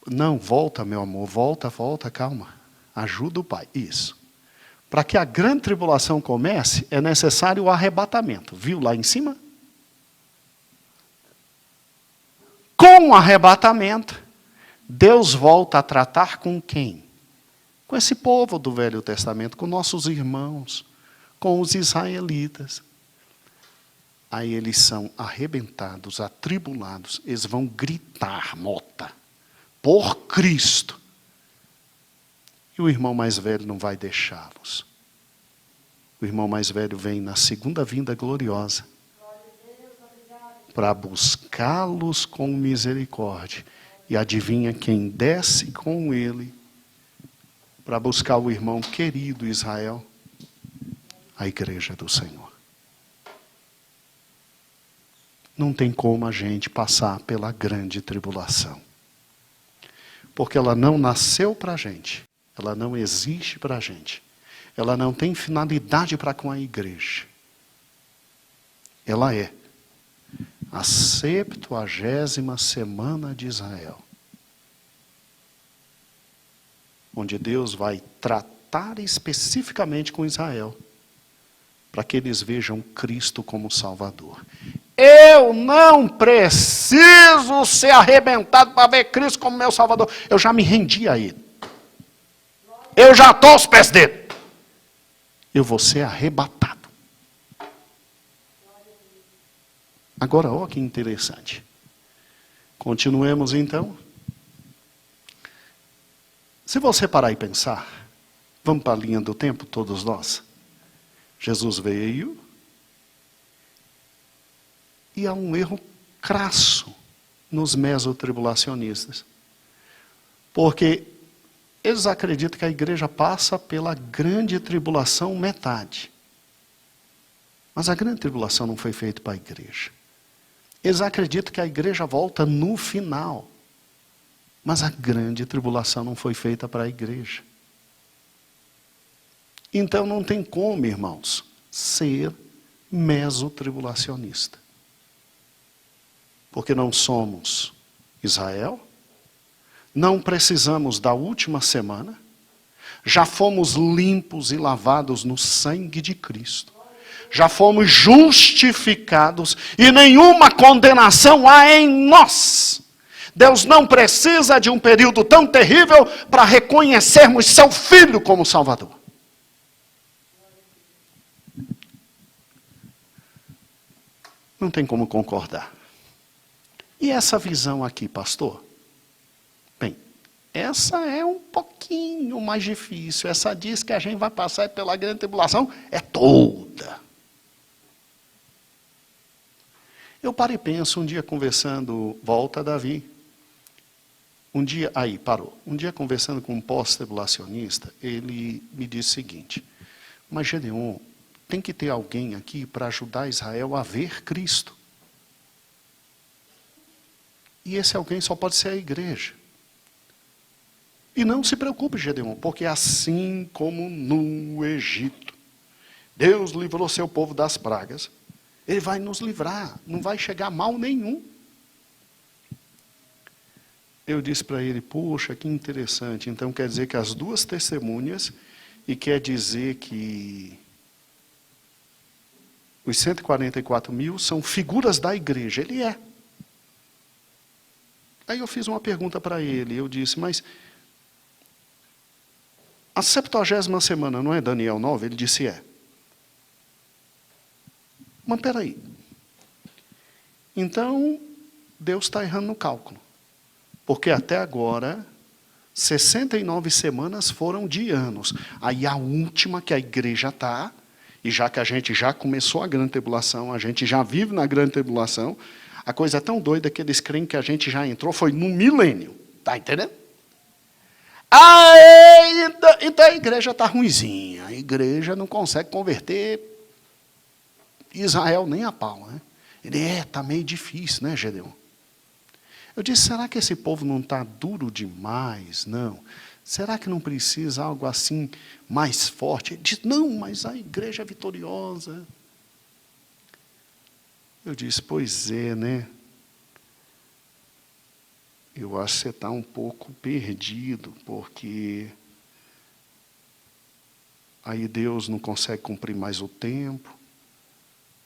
Não, volta, meu amor. Volta, calma. Ajuda o pai. Isso. Para que a grande tribulação comece, é necessário o arrebatamento. Viu lá em cima? Com o arrebatamento, Deus volta a tratar com quem? Com esse povo do Velho Testamento, com nossos irmãos, com os israelitas. Aí eles são arrebentados, atribulados, eles vão gritar, mota, por Cristo. E o irmão mais velho não vai deixá-los. O irmão mais velho vem na segunda vinda gloriosa para buscá-los com misericórdia. E adivinha quem desce com ele para buscar o irmão querido Israel? A igreja do Senhor. Não tem como a gente passar pela grande tribulação. Porque ela não nasceu para a gente. Ela não existe para a gente. Ela não tem finalidade para com a igreja. Ela é a 70ª semana de Israel. Onde Deus vai tratar especificamente com Israel. Para que eles vejam Cristo como Salvador. Eu não preciso ser arrebentado para ver Cristo como meu Salvador. Eu já me rendi a Ele. Eu já estou aos pés dele. Eu vou ser arrebatado. Agora, olha que interessante. Continuemos então. Se você parar e pensar, vamos para a linha do tempo, todos nós. Jesus veio e há um erro crasso nos mesotribulacionistas. Porque eles acreditam que a igreja passa pela grande tribulação metade. Mas a grande tribulação não foi feita para a igreja. Eles acreditam que a igreja volta no final. Mas a grande tribulação não foi feita para a igreja. Então não tem como, irmãos, ser mesotribulacionista. Porque não somos Israel, não precisamos da última semana, já fomos limpos e lavados no sangue de Cristo. Já fomos justificados e nenhuma condenação há em nós. Deus não precisa de um período tão terrível para reconhecermos seu Filho como Salvador. Não tem como concordar. E essa visão aqui, pastor? Bem, essa é um pouquinho mais difícil. Essa diz que a gente vai passar pela grande tribulação, é toda. Eu paro e penso, um dia conversando, volta Davi. Um dia conversando com um pós-tribulacionista, ele me disse o seguinte: mas Gedeon, tem que ter alguém aqui para ajudar Israel a ver Cristo. E esse alguém só pode ser a igreja. E não se preocupe, Gedeon, porque assim como no Egito, Deus livrou seu povo das pragas, Ele vai nos livrar, não vai chegar mal nenhum. Eu disse para ele, poxa, que interessante. Então quer dizer que as duas testemunhas, e quer dizer que os 144 mil são figuras da igreja. Ele é. Aí eu fiz uma pergunta para ele, eu disse, mas a 70ª semana não é Daniel 9? Ele disse, é. Mas peraí. Então, Deus está errando no cálculo. Porque até agora, 69 semanas foram de anos. Aí a última que a igreja está, e já que a gente já começou a grande tribulação, a gente já vive na grande tribulação, a coisa é tão doida que eles creem que a gente já entrou, foi no milênio. Está entendendo? Então a igreja está ruinzinha. A igreja não consegue converter Israel nem a pau. Né? Ele está meio difícil, né, Gedeon? Eu disse, será que esse povo não está duro demais? Não. Será que não precisa algo assim mais forte? Ele disse, não, mas a igreja é vitoriosa. Eu disse, pois é, né? Eu acho que você está um pouco perdido, porque aí Deus não consegue cumprir mais o tempo.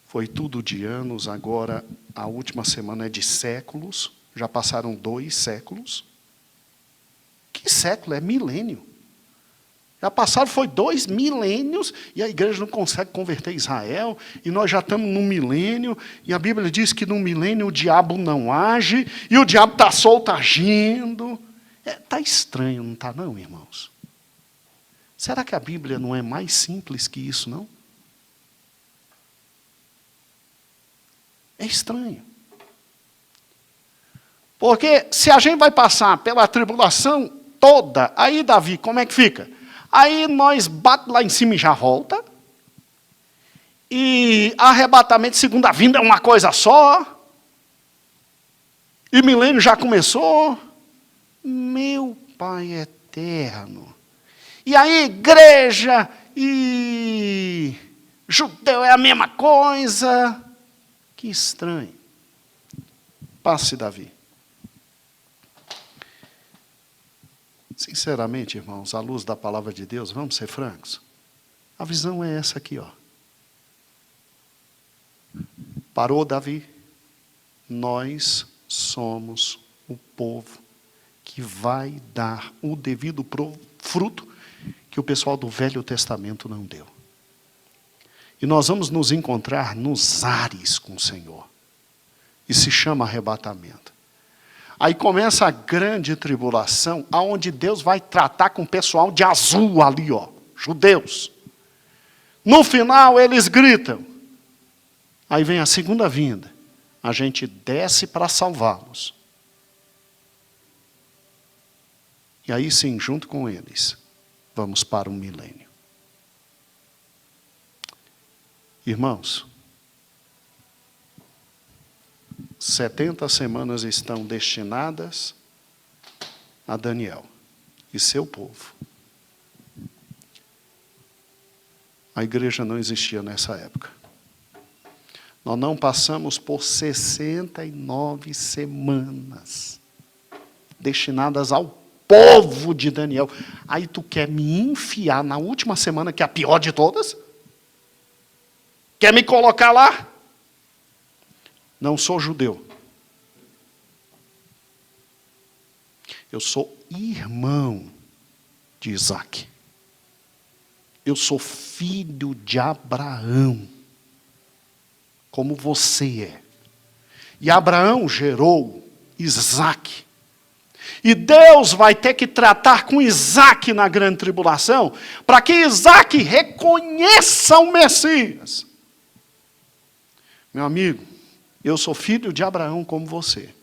Foi tudo de anos, agora a última semana é de séculos. Já passaram 2 séculos. Que século? É milênio. Já passaram, foi 2 milênios, e a igreja não consegue converter Israel, e nós já estamos no milênio, e a Bíblia diz que no milênio o diabo não age, e o diabo está solto agindo. Está estranho, não está não, irmãos? Será que a Bíblia não é mais simples que isso, não? É estranho. Porque se a gente vai passar pela tribulação toda, aí Davi, como é que fica? Aí nós bate lá em cima e já volta. E arrebatamento, segunda vinda é uma coisa só. E milênio já começou. Meu Pai eterno. E aí igreja e judeu é a mesma coisa. Que estranho. Passe, Davi. Sinceramente, irmãos, à luz da palavra de Deus, vamos ser francos? A visão é essa aqui, ó. Parou, Davi? Nós somos o povo que vai dar o devido fruto que o pessoal do Velho Testamento não deu. E nós vamos nos encontrar nos ares com o Senhor. E se chama arrebatamento. Aí começa a grande tribulação, aonde Deus vai tratar com o pessoal de azul ali, ó, judeus. No final eles gritam. Aí vem a segunda vinda. A gente desce para salvá-los. E aí sim, junto com eles, vamos para o milênio. Irmãos, 70 semanas estão destinadas a Daniel e seu povo. A igreja não existia nessa época. Nós não passamos por 69 semanas destinadas ao povo de Daniel. Aí tu quer me enfiar na última semana, que é a pior de todas? Quer me colocar lá? Não sou judeu. Eu sou irmão de Isaac. Eu sou filho de Abraão, como você é. E Abraão gerou Isaac. E Deus vai ter que tratar com Isaac na grande tribulação, para que Isaac reconheça o Messias. Meu amigo, eu sou filho de Abraão como você.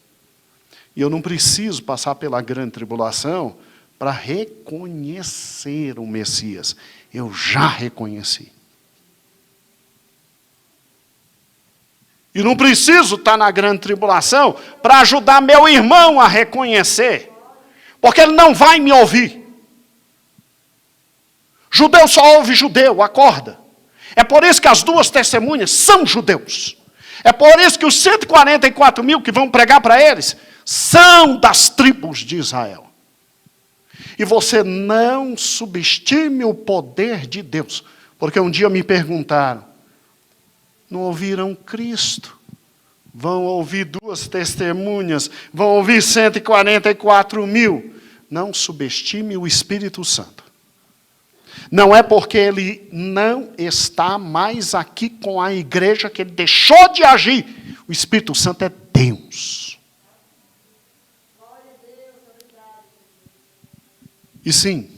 E eu não preciso passar pela grande tribulação para reconhecer o Messias. Eu já reconheci. E não preciso estar na grande tribulação para ajudar meu irmão a reconhecer. Porque ele não vai me ouvir. Judeu só ouve judeu, acorda. É por isso que as duas testemunhas são judeus. É por isso que os 144 mil que vão pregar para eles são das tribos de Israel. E você não subestime o poder de Deus. Porque um dia me perguntaram, não ouviram Cristo? Vão ouvir duas testemunhas, vão ouvir 144 mil. Não subestime o Espírito Santo. Não é porque ele não está mais aqui com a igreja que ele deixou de agir. O Espírito Santo é Deus. E sim,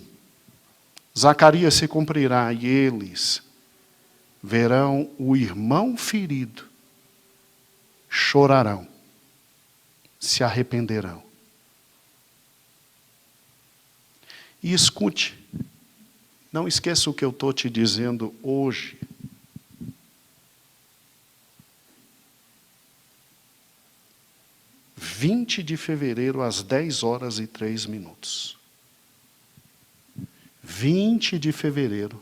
Zacarias se cumprirá e eles verão o irmão ferido, chorarão, se arrependerão. E escute, não esqueça o que eu estou te dizendo hoje. Dia 20 de fevereiro, às 10h03. 20 de fevereiro,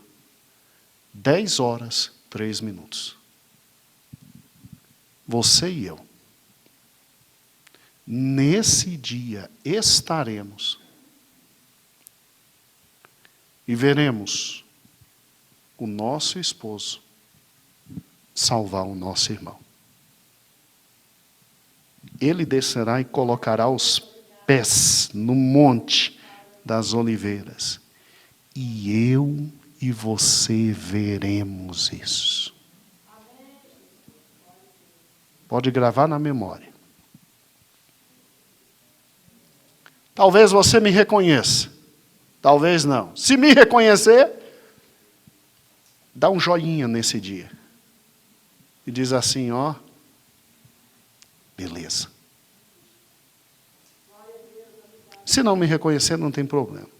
10h03. Você e eu, nesse dia, estaremos e veremos o nosso esposo salvar o nosso irmão. Ele descerá e colocará os pés no monte das oliveiras. E eu e você veremos isso. Pode gravar na memória. Talvez você me reconheça. Talvez não. Se me reconhecer, dá um joinha nesse dia. E diz assim, ó. Beleza. Se não me reconhecer, não tem problema.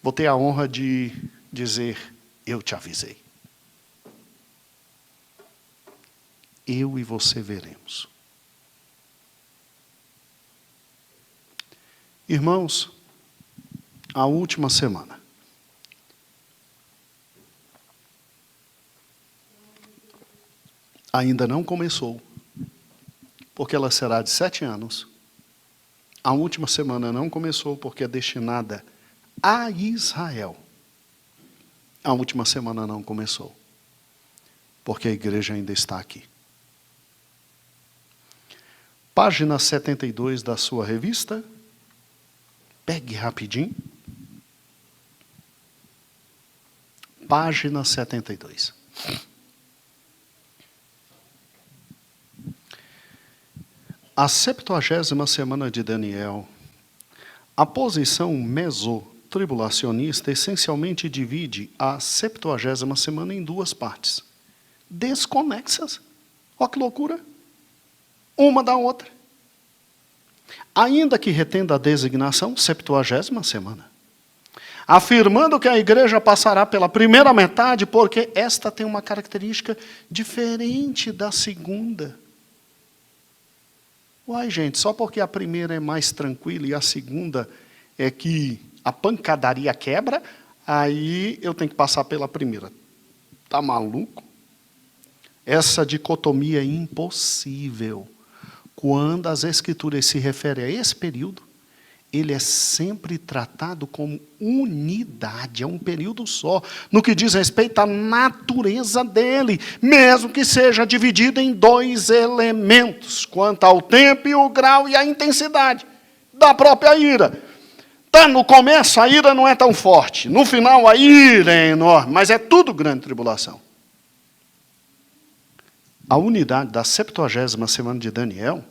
Vou ter a honra de dizer, eu te avisei. Eu e você veremos. Irmãos, a última semana. Ainda não começou, porque ela será de 7 anos. A última semana não começou, porque é destinada a Israel. A última semana não começou, porque a igreja ainda está aqui. Página 72 da sua revista. Pegue rapidinho. Página 72. A 70ª semana de Daniel. A posição mesotribulacionista essencialmente divide a 70ª semana em 2 partes. Desconexas. Olha que loucura. Uma da outra. Ainda que retenda a designação 70ª semana. Afirmando que a igreja passará pela primeira metade, porque esta tem uma característica diferente da segunda. Uai, gente, só porque a primeira é mais tranquila e a segunda é que a pancadaria quebra, aí eu tenho que passar pela primeira. Tá maluco? Essa dicotomia é impossível. Quando as Escrituras se referem a esse período, ele é sempre tratado como unidade, é um período só, no que diz respeito à natureza dele, mesmo que seja dividido em dois elementos, quanto ao tempo e o grau e a intensidade da própria ira. Tá, no começo a ira não é tão forte, no final a ira é enorme, mas é tudo grande tribulação. A unidade da 70ª semana de Daniel,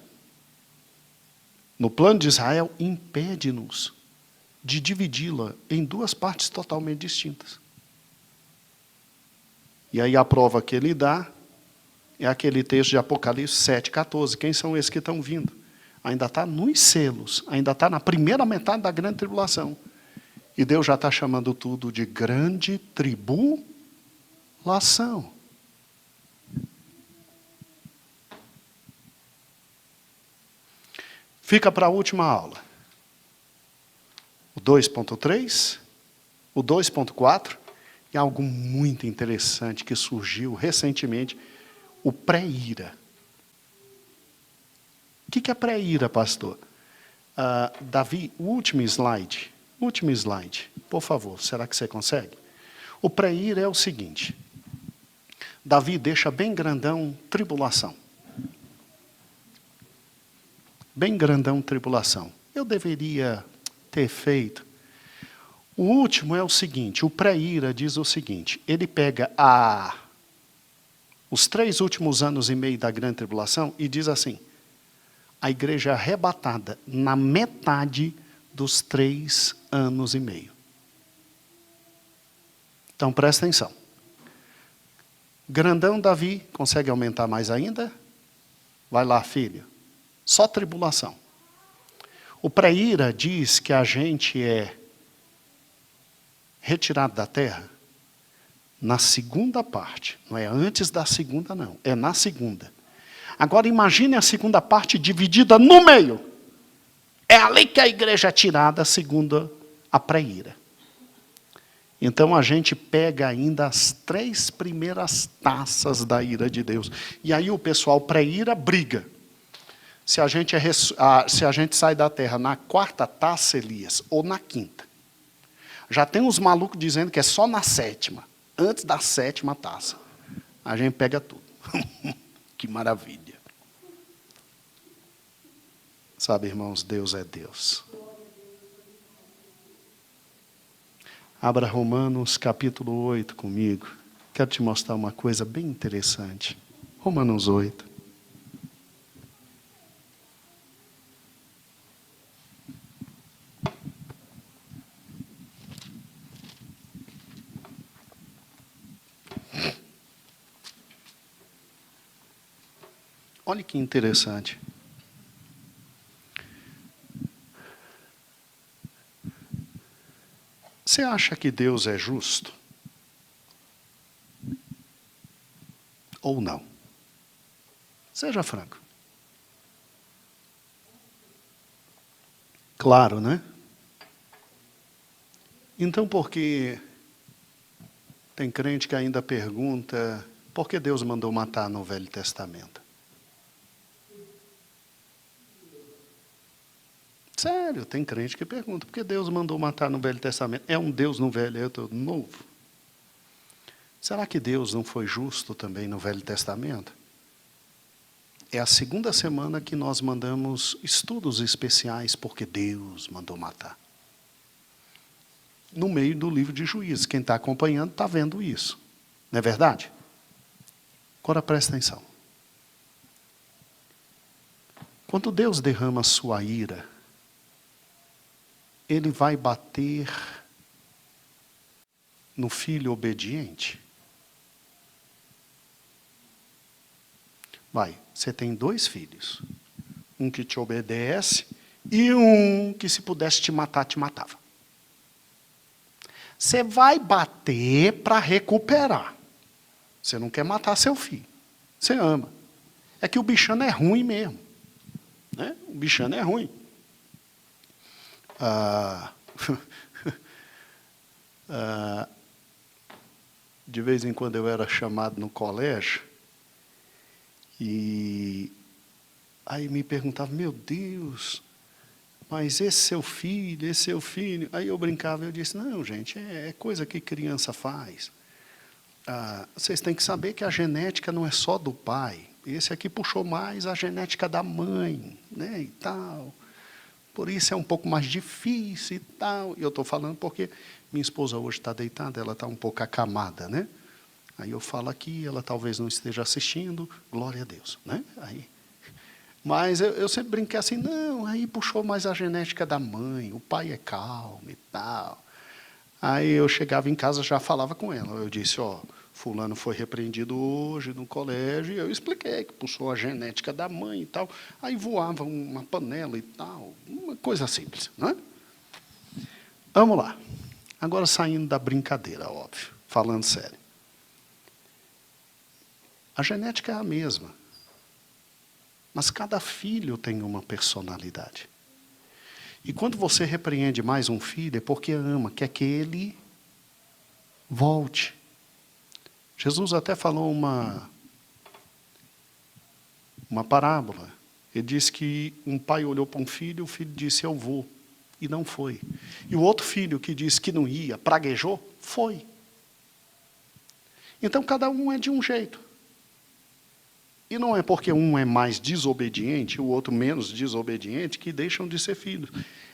no plano de Israel, impede-nos de dividi-la em duas partes totalmente distintas. E aí a prova que ele dá é aquele texto de Apocalipse 7,14. Quem são esses que estão vindo? Ainda está nos selos, ainda está na primeira metade da grande tribulação. E Deus já está chamando tudo de grande tribulação. Fica para a última aula. O 2.3, o 2.4 e algo muito interessante que surgiu recentemente, o pré-ira. O que é pré-ira, pastor? Davi, o último slide, por favor, será que você consegue? O pré-ira é o seguinte, Davi deixa bem grandão tribulação. Bem grandão tribulação. Eu deveria ter feito. O último é o seguinte, o pré-ira diz o seguinte, ele pega os 3 últimos anos e meio da grande tribulação e diz assim, a igreja é arrebatada na metade dos 3 anos e meio. Então presta atenção. Grandão Davi, consegue aumentar mais ainda? Vai lá, filho. Só tribulação. O pré-ira diz que a gente é retirado da terra na segunda parte. Não é antes da segunda, não. É na segunda. Agora imagine a segunda parte dividida no meio. É ali que a igreja é tirada, segundo a pré-ira. Então a gente pega ainda as 3 primeiras taças da ira de Deus. E aí o pessoal pré-ira briga. Se a gente sai da terra na 4ª taça, Elias, ou na 5ª. Já tem uns malucos dizendo que é só na 7ª, antes da 7ª taça. A gente pega tudo. Que maravilha. Sabe, irmãos, Deus é Deus. Abra Romanos capítulo 8 comigo. Quero te mostrar uma coisa bem interessante. Romanos 8. Olha que interessante. Você acha que Deus é justo? Ou não? Seja franco. Claro, né? Então, por que tem crente que ainda pergunta por que Deus mandou matar no Velho Testamento? Sério, tem crente que pergunta, por que Deus mandou matar no Velho Testamento? É um Deus no Velho, é outro no Novo. Será que Deus não foi justo também no Velho Testamento? É a 2ª semana que nós mandamos estudos especiais, porque Deus mandou matar. No meio do livro de Juízes, quem está acompanhando está vendo isso. Não é verdade? Agora presta atenção. Quando Deus derrama sua ira, Ele vai bater no filho obediente? Vai, você tem 2 filhos. Um que te obedece e um que, se pudesse te matar, te matava. Você vai bater para recuperar. Você não quer matar seu filho. Você ama. É que o bichano é ruim mesmo. né? O bichano é ruim. De vez em quando eu era chamado no colégio, e aí me perguntava, meu Deus, mas esse seu filho, esse seu filho. Aí eu brincava, eu disse, não, gente, é coisa que criança faz. Vocês têm que saber que a genética não é só do pai. Esse aqui puxou mais a genética da mãe, né, e tal. Por isso é um pouco mais difícil e tal. E eu estou falando porque minha esposa hoje está deitada, ela está um pouco acamada, né? Aí eu falo aqui, ela talvez não esteja assistindo, glória a Deus, né? Mas eu sempre brinquei assim, não, aí puxou mais a genética da mãe, o pai é calmo e tal. Aí eu chegava em casa, já falava com ela, eu disse, fulano foi repreendido hoje no colégio, e eu expliquei que puxou a genética da mãe e tal. Aí voava uma panela e tal, uma coisa simples, né? Vamos lá. Agora saindo da brincadeira, óbvio, falando sério. A genética é a mesma, mas cada filho tem uma personalidade. E quando você repreende mais um filho, é porque ama, quer que ele volte. Jesus até falou uma parábola. Ele disse que um pai olhou para um filho, o filho disse, eu vou. E não foi. E o outro filho que disse que não ia, praguejou, foi. Então, cada um é de um jeito. E não é porque um é mais desobediente, o outro menos desobediente, que deixam de ser filhos.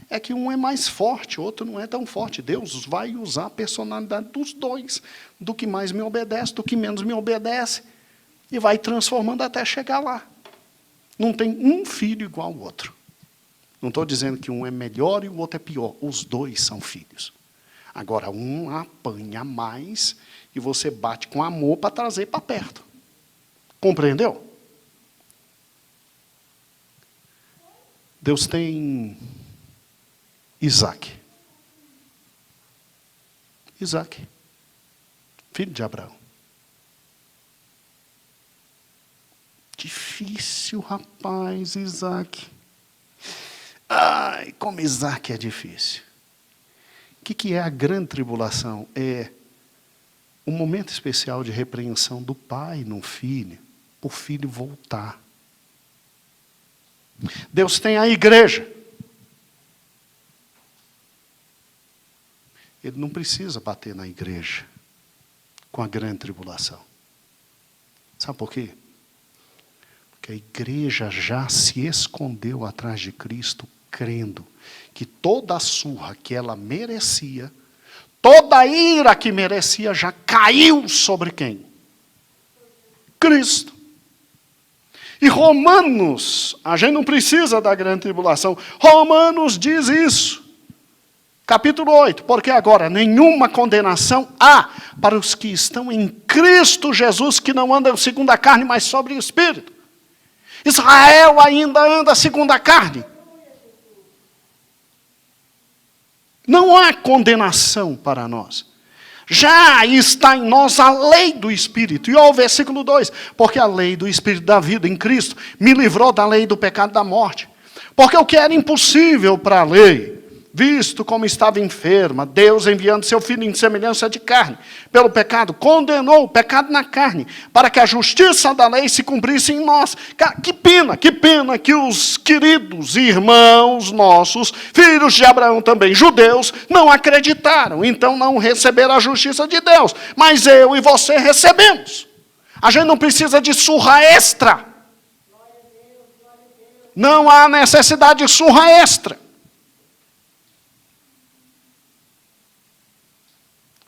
É que um é mais forte, o outro não é tão forte. Deus vai usar a personalidade dos dois, do que mais me obedece, do que menos me obedece, e vai transformando até chegar lá. Não tem um filho igual ao outro. Não estou dizendo que um é melhor e o outro é pior. Os dois são filhos. Agora, um apanha mais e você bate com amor para trazer para perto. Compreendeu? Deus tem Isaac. Isaac, filho de Abraão. Difícil, rapaz, Isaac. Ai, como Isaac é difícil. O que é a grande tribulação? É um momento especial de repreensão do pai no filho, para o filho voltar. Deus tem a igreja. Ele não precisa bater na igreja com a grande tribulação. Sabe por quê? Porque a igreja já se escondeu atrás de Cristo, crendo que toda a surra que ela merecia, toda a ira que merecia, já caiu sobre quem? Cristo. E Romanos, a gente não precisa da grande tribulação, Romanos diz isso. Capítulo 8, porque agora nenhuma condenação há para os que estão em Cristo Jesus, que não andam segundo a carne, mas sobre o Espírito. Israel ainda anda segundo a carne. Não há condenação para nós. Já está em nós a lei do Espírito. E olha o versículo 2. Porque a lei do Espírito da vida em Cristo me livrou da lei do pecado e da morte. Porque o que era impossível para a lei, visto como estava enferma, Deus, enviando seu Filho em semelhança de carne, pelo pecado, condenou o pecado na carne, para que a justiça da lei se cumprisse em nós. Que pena que os queridos irmãos nossos, filhos de Abraão também, judeus, não acreditaram, então não receberam a justiça de Deus. Mas eu e você recebemos. A gente não precisa de surra extra. Não há necessidade de surra extra.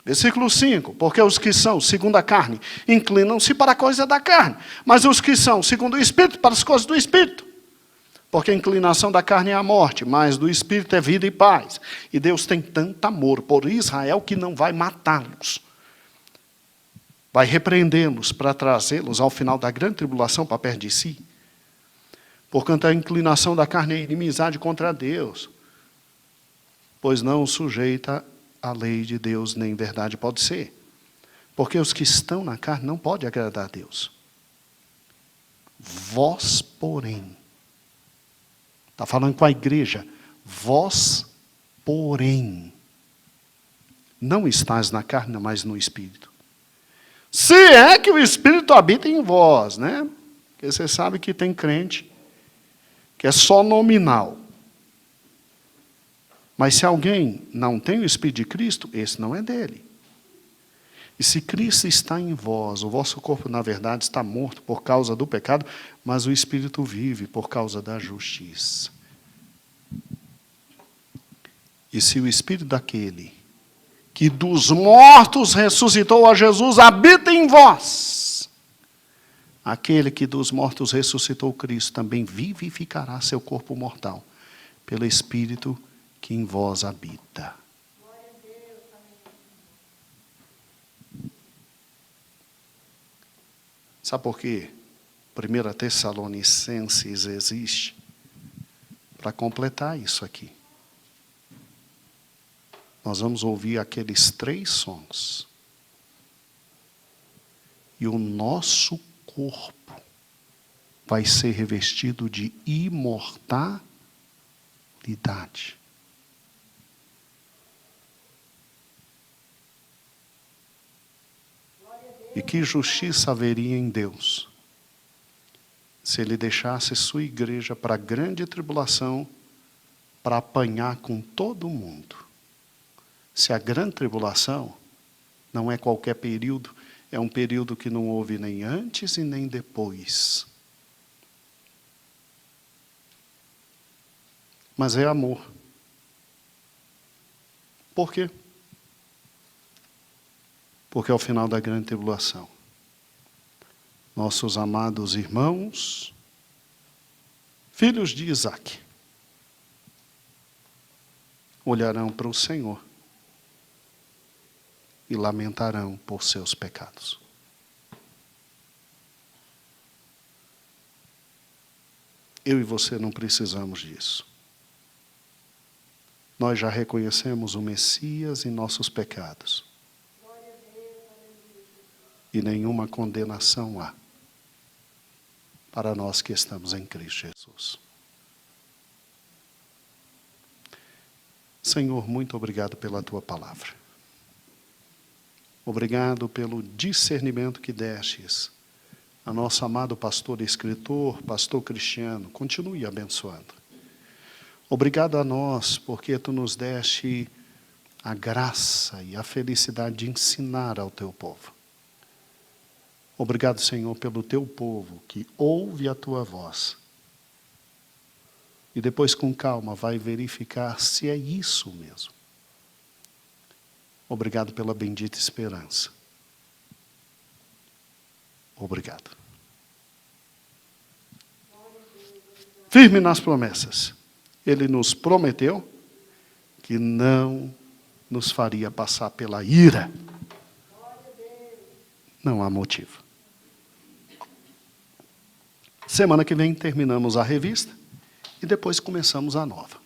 Versículo 5, porque os que são segundo a carne, inclinam-se para a coisa da carne, mas os que são segundo o Espírito, para as coisas do Espírito. Porque a inclinação da carne é a morte, mas do Espírito é vida e paz. E Deus tem tanto amor por Israel que não vai matá-los. Vai repreendê-los para trazê-los ao final da grande tribulação para perto de si. Porquanto a inclinação da carne é inimizade contra Deus, pois não sujeita a lei de Deus nem verdade pode ser. Porque os que estão na carne não podem agradar a Deus. Vós, porém, Está falando com a igreja. Vós, porém, não estás na carne, mas no Espírito. Se é que o Espírito habita em vós, né? Porque você sabe que tem crente que é só nominal. Mas se alguém não tem o Espírito de Cristo, esse não é dele. E se Cristo está em vós, o vosso corpo, na verdade, está morto por causa do pecado, mas o Espírito vive por causa da justiça. E se o Espírito daquele que dos mortos ressuscitou a Jesus habita em vós, aquele que dos mortos ressuscitou Cristo também vivificará seu corpo mortal pelo Espírito que em vós habita. Sabe por quê? 1 Tessalonicenses existe para completar isso aqui. Nós vamos ouvir aqueles 3 sons. E o nosso corpo vai ser revestido de imortalidade. E que justiça haveria em Deus se Ele deixasse sua igreja para a grande tribulação, para apanhar com todo mundo? Se a grande tribulação não é qualquer período, é um período que não houve nem antes e nem depois. Mas é amor. Por quê? Porque ao final da grande tribulação, nossos amados irmãos, filhos de Isaac, olharão para o Senhor e lamentarão por seus pecados. Eu e você não precisamos disso. Nós já reconhecemos o Messias em nossos pecados. E nenhuma condenação há para nós que estamos em Cristo Jesus. Senhor, muito obrigado pela Tua palavra. Obrigado pelo discernimento que destes a nosso amado pastor e escritor, pastor Cristiano. Continue abençoando. Obrigado a nós, porque Tu nos deste a graça e a felicidade de ensinar ao Teu povo. Obrigado, Senhor, pelo Teu povo que ouve a Tua voz. E depois, com calma, vai verificar se é isso mesmo. Obrigado pela bendita esperança. Obrigado. Firme nas promessas. Ele nos prometeu que não nos faria passar pela ira. Não há motivo. Semana que vem terminamos a revista e depois começamos a nova.